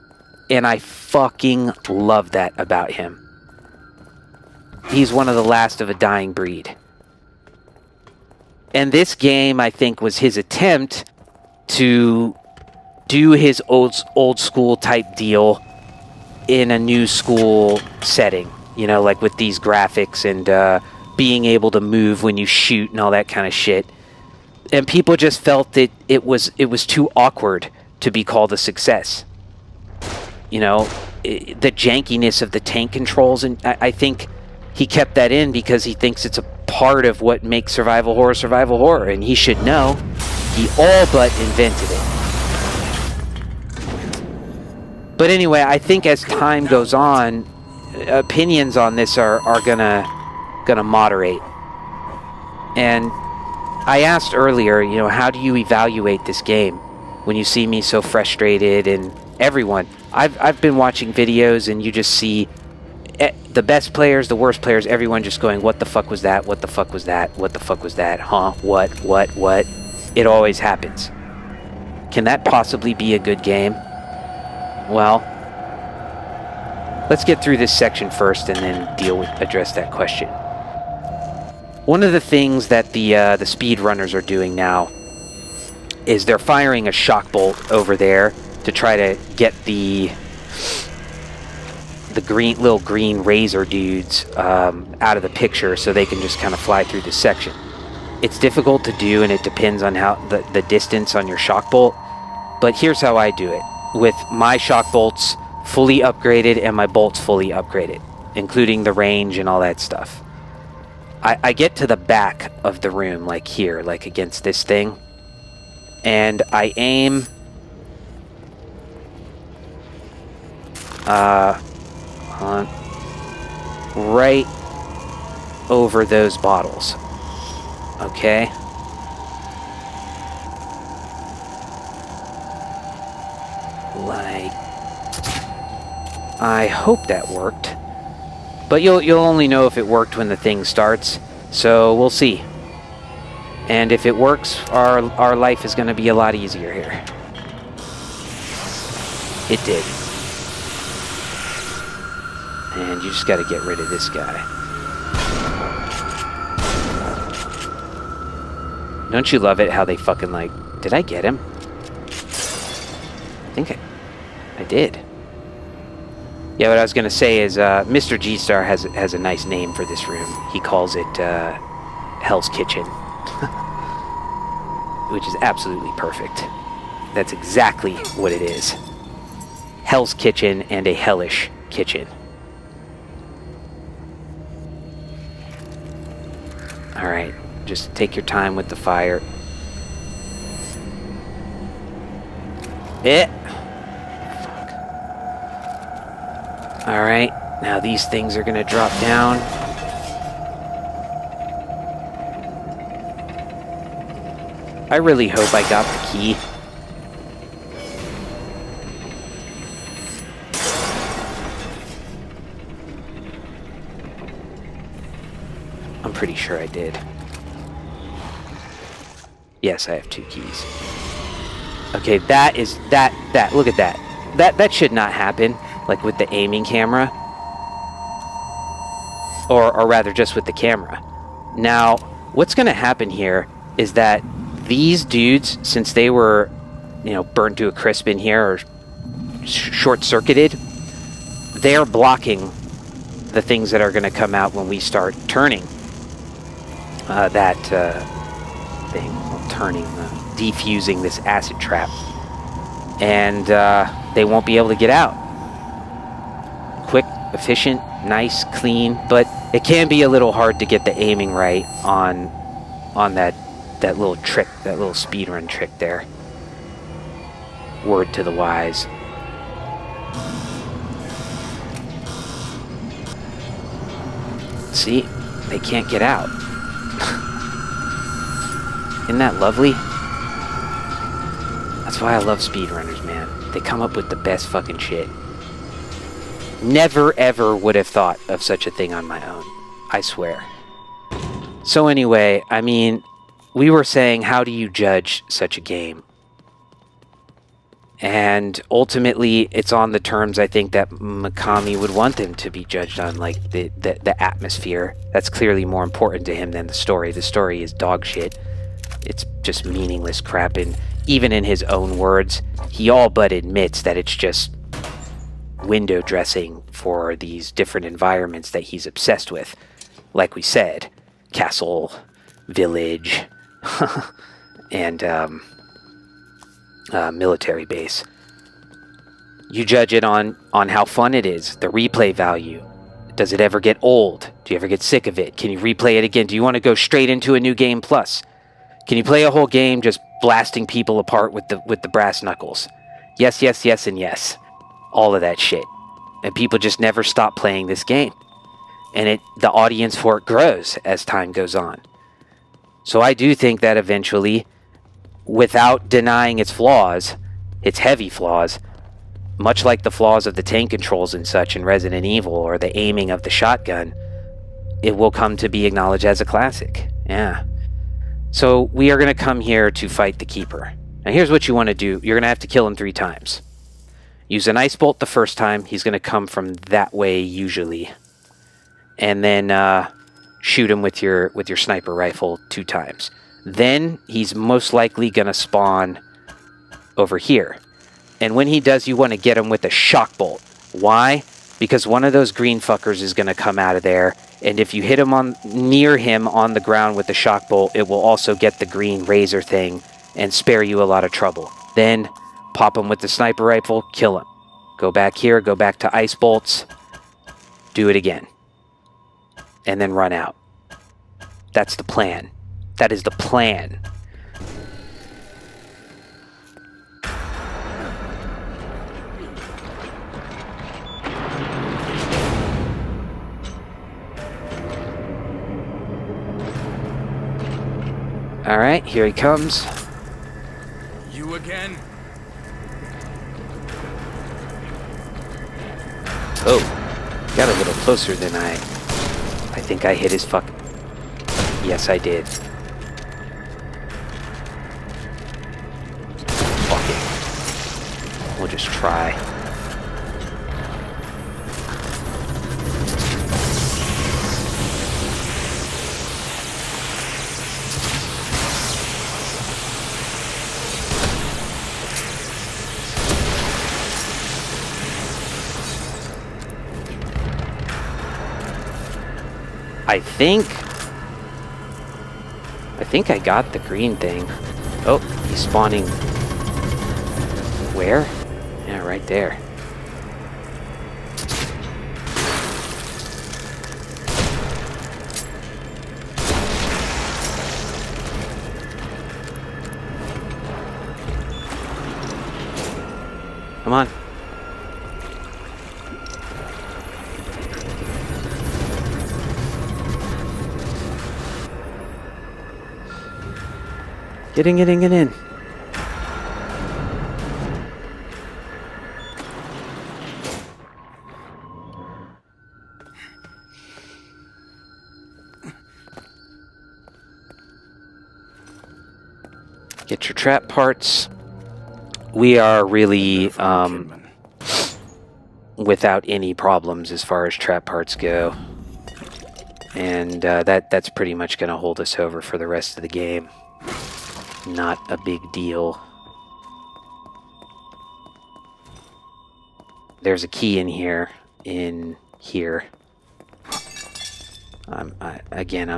And I fucking love that about him. He's one of the last of a dying breed. And this game, I think, was his attempt to do his old school type deal in a new school setting. You know, like with these graphics and being able to move when you shoot and all that kind of shit. And people just felt that it was too awkward to be called a success. You know, the jankiness of the tank controls, and I think he kept that in because he thinks it's a part of what makes survival horror, and he should know. He all but invented it. But anyway, I think as time goes on, opinions on this are gonna moderate. And I asked earlier, you know, how do you evaluate this game when you see me so frustrated? And everyone, I've been watching videos and you just see the best players, the worst players, everyone just going, what the fuck was that? What the fuck was that? What the fuck was that? Huh? What? It always happens. Can that possibly be a good game? Well, let's get through this section first and then address that question. One of the things that the speedrunners are doing now is they're firing a shock bolt over there to try to get the little green razor dudes out of the picture so they can just kind of fly through this section. It's difficult to do, and it depends on how the distance on your shock bolt, but here's how I do it. With my shock bolts fully upgraded and my bolts fully upgraded, including the range and all that stuff, I get to the back of the room, like here, like against this thing, and I aim right over those bottles. Okay? Like, I hope that worked. But you'll only know if it worked when the thing starts, so we'll see. And if it works, our life is going to be a lot easier here. It did. And you just got to get rid of this guy. Don't you love it how they fucking like... Did I get him? I think I did. Yeah, what I was going to say is Mr. G-Star has a nice name for this room. He calls it Hell's Kitchen. Which is absolutely perfect. That's exactly what it is. Hell's Kitchen and a hellish kitchen. Alright, just take your time with the fire. Fuck. Alright, now these things are gonna drop down. I really hope I got the key. I'm pretty sure I did. Yes, I have 2 keys. Okay, that look at that. That should not happen, like with the aiming camera. Or rather just with the camera. Now, what's gonna happen here is that these dudes, since they were, you know, burned to a crisp in here or short-circuited, they're blocking the things that are gonna come out when we start turning. Defusing this acid trap, and they won't be able to get out. Quick, efficient, nice, clean, but it can be a little hard to get the aiming right on that little trick, that little speedrun trick there. Word to the wise. See, they can't get out. Isn't that lovely? That's why I love speedrunners, man. They come up with the best fucking shit. Never ever would have thought of such a thing on my own. I swear. So anyway, I mean, we were saying, how do you judge such a game? And ultimately, it's on the terms I think that Mikami would want them to be judged on, like the atmosphere. That's clearly more important to him than the story. The story is dog shit. It's just meaningless crap, and even in his own words, he all but admits that it's just window dressing for these different environments that he's obsessed with. Like we said, castle, village, and military base. You judge it on how fun it is, the replay value. Does it ever get old? Do you ever get sick of it? Can you replay it again? Do you want to go straight into a new game plus? Can you play a whole game just blasting people apart with the brass knuckles? Yes, yes, yes, and yes. All of that shit. And people just never stop playing this game. And the audience for it grows as time goes on. So I do think that eventually, without denying its flaws, its heavy flaws, much like the flaws of the tank controls and such in Resident Evil, or the aiming of the shotgun, it will come to be acknowledged as a classic. Yeah. So we are going to come here to fight the Keeper. Now here's what you want to do. You're going to have to kill him 3 times. Use an ice bolt the first time. He's going to come from that way usually. And then shoot him with your sniper rifle 2 times. Then he's most likely going to spawn over here. And when he does, you want to get him with a shock bolt. Why? Because one of those green fuckers is going to come out of there. And if you hit him near him on the ground with the shock bolt, it will also get the green razor thing and spare you a lot of trouble. Then pop him with the sniper rifle, kill him. Go back here, go back to ice bolts, do it again. And then run out. That's the plan. That is the plan. Alright, here he comes. You again? Oh, got a little closer than I think I hit his fuck. Yes, I did. Fuck it. We'll just try. I think I got the green thing. Oh, he's spawning. Where? Yeah, right there. Come on. Get in. Get your trap parts. We are really without any problems as far as trap parts go. And that's pretty much going to hold us over for the rest of the game. Not a big deal. There's a key in here. I'm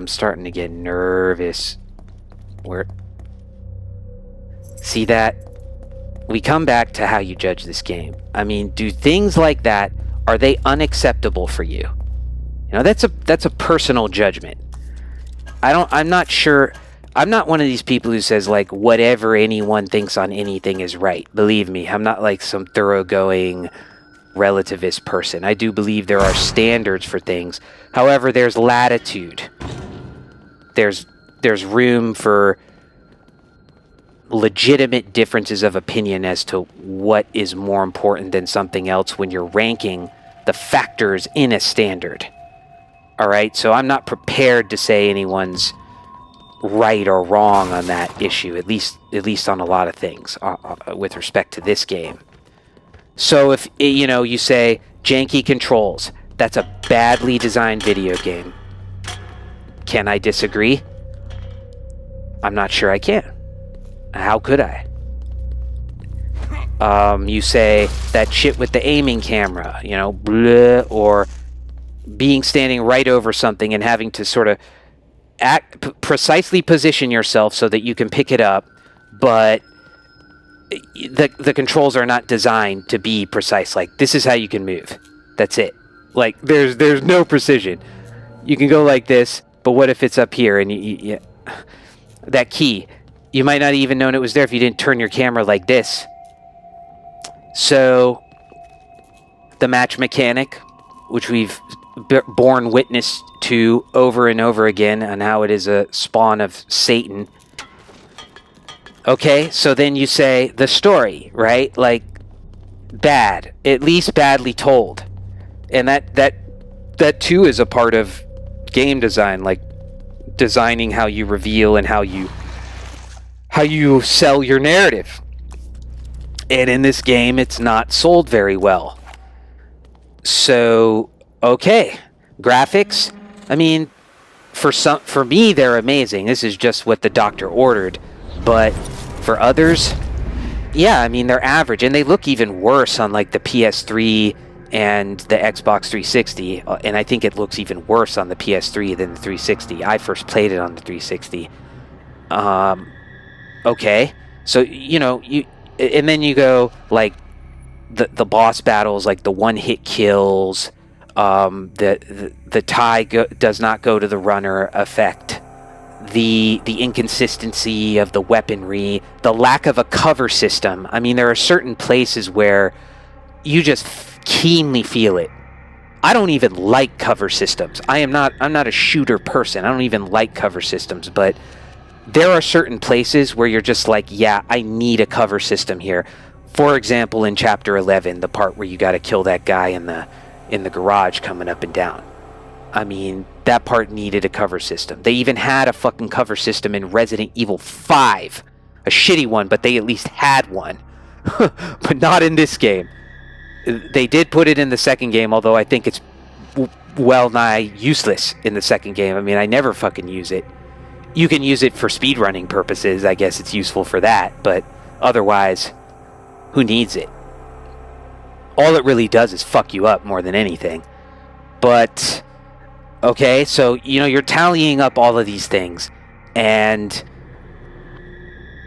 starting to get nervous. See that? We come back to how you judge this game. I mean, do things like that, are they unacceptable for you? You know, that's a personal judgment. I'm not sure. I'm not one of these people who says, like, whatever anyone thinks on anything is right. Believe me, I'm not like some thoroughgoing relativist person. I do believe there are standards for things. However, there's latitude. There's room for legitimate differences of opinion as to what is more important than something else when you're ranking the factors in a standard. All right, so I'm not prepared to say anyone's right or wrong on that issue, at least on a lot of things with respect to this game. So if you say janky controls, that's a badly designed video game. Can I disagree? I'm not sure I can. How could I? You say that shit with the aiming camera, bleh, or standing right over something and having to sort of precisely position yourself so that you can pick it up, but the controls are not designed to be precise. Like, this is how you can move. That's it. Like, there's no precision. You can go like this, but what if it's up here and you that key, you might not even known it was there if you didn't turn your camera like this. So the match mechanic, which we've borne witness to over and over again, and how it is a spawn of Satan. Okay, so then you say the story, right? Like, bad, at least badly told. And that too is a part of game design, like designing how you reveal and how you sell your narrative. And in this game, it's not sold very well. So, okay, graphics, I mean, for me, they're amazing. This is just what the doctor ordered. But for others, yeah, I mean, they're average. And they look even worse on, like, the PS3 and the Xbox 360. And I think it looks even worse on the PS3 than the 360. I first played it on the 360. Okay. So, you know, and then you go, like, the boss battles, like the one-hit kills, the tie does not go to the runner effect, the inconsistency of the weaponry, the lack of a cover system. I mean, there are certain places where you just keenly feel it. I don't even like cover systems. I'm not a shooter person. I don't even like cover systems, but there are certain places where you're just like, yeah, I need a cover system here. For example, in Chapter 11, the part where you got to kill that guy in the garage coming up and down. I mean, that part needed a cover system. They even had a fucking cover system in Resident Evil 5. A shitty one, but they at least had one. But not in this game. They did put it in the second game, although I think it's well nigh useless in the second game. I mean, I never fucking use it. You can use it for speedrunning purposes. I guess it's useful for that, but otherwise, who needs it? All it really does is fuck you up more than anything. But, okay, so, you know, you're tallying up all of these things, and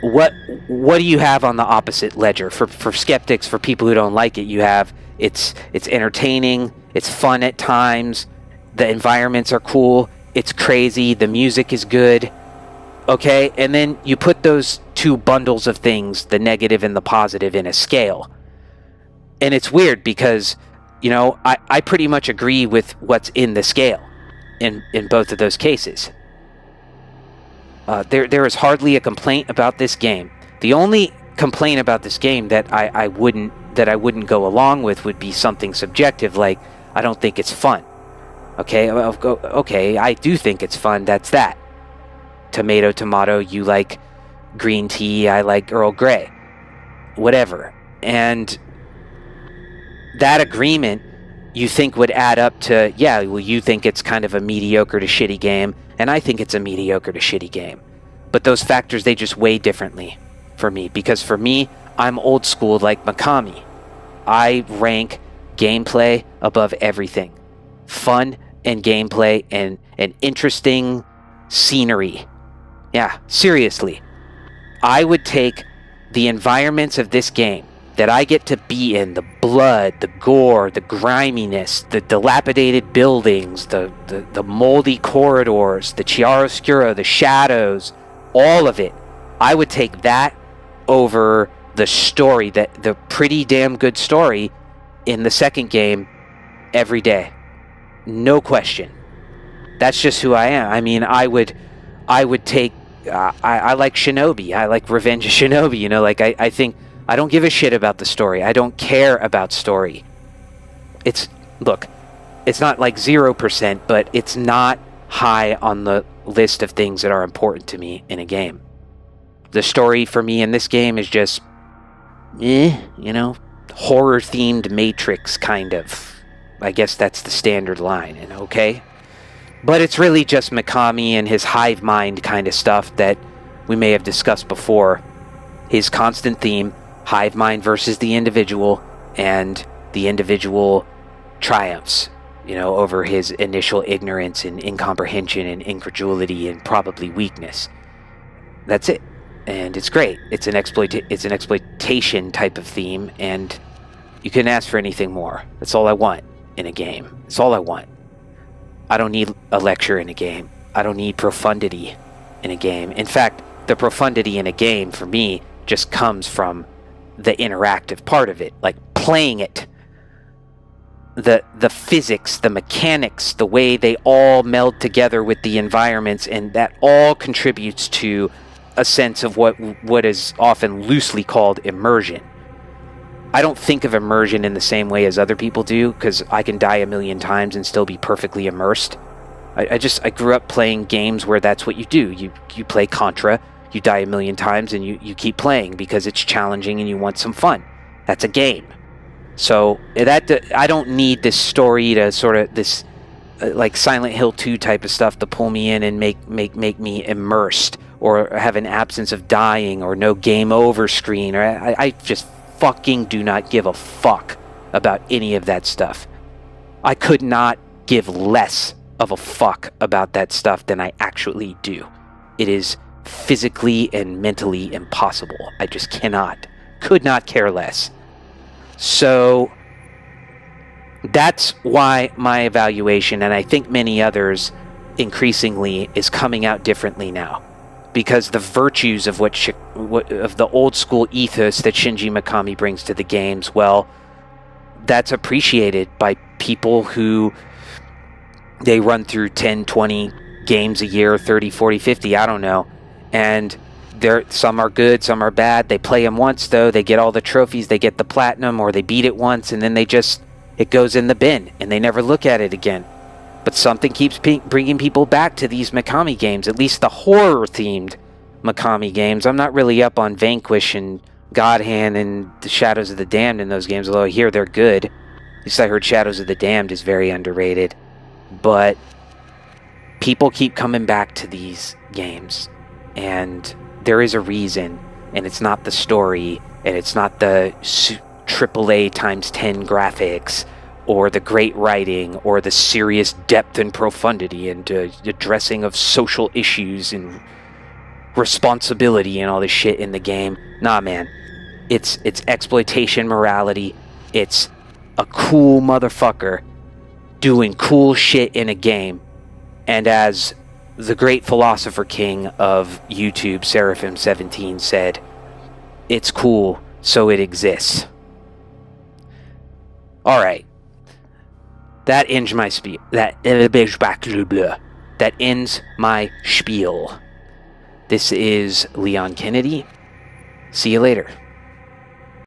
what do you have on the opposite ledger? For skeptics, for people who don't like it, you have, it's entertaining, it's fun at times, the environments are cool, it's crazy, the music is good. Okay, and then you put those two bundles of things, the negative and the positive, in a scale. And it's weird because, you know, I pretty much agree with what's in the scale in both of those cases. There is hardly a complaint about this game. The only complaint about this game that I wouldn't go along with would be something subjective, like I don't think it's fun. Okay, I do think it's fun. That's that. Tomato, you like green tea, I like Earl Grey. Whatever. And that agreement, you think would add up to, yeah, well, you think it's kind of a mediocre to shitty game, and I think it's a mediocre to shitty game. But those factors, they just weigh differently for me. Because for me, I'm old school like Mikami. I rank gameplay above everything. Fun and gameplay and interesting scenery. Yeah, seriously. I would take the environments of this game that I get to be in, the blood, the gore, the griminess, the dilapidated buildings, the moldy corridors, the chiaroscuro, the shadows, all of it. I would take that over the story, the pretty damn good story in the second game every day. No question. That's just who I am. I mean, I would take, I like Shinobi. I like Revenge of Shinobi, you know, like I think, I don't give a shit about the story. I don't care about story. Look, it's not like 0%, but it's not high on the list of things that are important to me in a game. The story for me in this game is just, you know, horror-themed Matrix, kind of. I guess that's the standard line, and okay? But it's really just Mikami and his hive mind kind of stuff that we may have discussed before. His constant theme, hive mind versus the individual, and the individual triumphs, you know, over his initial ignorance and incomprehension and incredulity and probably weakness. That's it. And it's great. It's an exploitation type of theme, and you couldn't ask for anything more. That's all I want in a game. That's all I want. I don't need a lecture in a game. I don't need profundity in a game. In fact, the profundity in a game, for me, just comes from the interactive part of it, like playing it. the physics, the mechanics, the way they all meld together with the environments, and that all contributes to a sense of what is often loosely called immersion. I don't think of immersion in the same way as other people do, because I can die a million times and still be perfectly immersed. I grew up playing games where that's what you do. You play Contra, you die a million times, and you keep playing because it's challenging and you want some fun. That's a game. So I don't need this story to sort of this like Silent Hill 2 type of stuff to pull me in and make me immersed, or have an absence of dying or no game over screen. Or I just fucking do not give a fuck about any of that stuff. I could not give less of a fuck about that stuff than I actually do. It is physically and mentally impossible. I just could not care less. So that's why my evaluation, and I think many others increasingly, is coming out differently now. Because the virtues of of the old school ethos that Shinji Mikami brings to the games, well, that's appreciated by people who they run through 10, 20 games a year, 30, 40, 50, I don't know. And some are good, some are bad. They play them once, though. They get all the trophies, they get the platinum, or they beat it once, and then it goes in the bin, and they never look at it again. But something keeps bringing people back to these Mikami games, at least the horror-themed Mikami games. I'm not really up on Vanquish and God Hand and the Shadows of the Damned in those games, although I hear they're good. At least I heard Shadows of the Damned is very underrated. But people keep coming back to these games, and there is a reason, and it's not the story, and it's not the AAA times 10 graphics, or the great writing, or the serious depth and profundity, and addressing of social issues and responsibility and all this shit in the game. Nah, man. It's exploitation morality. It's a cool motherfucker doing cool shit in a game. And as the great philosopher king of YouTube, Seraphim17, said, it's cool, so it exists. Alright. That ends my spiel. That ends my spiel. This is Leon Kennedy. See you later.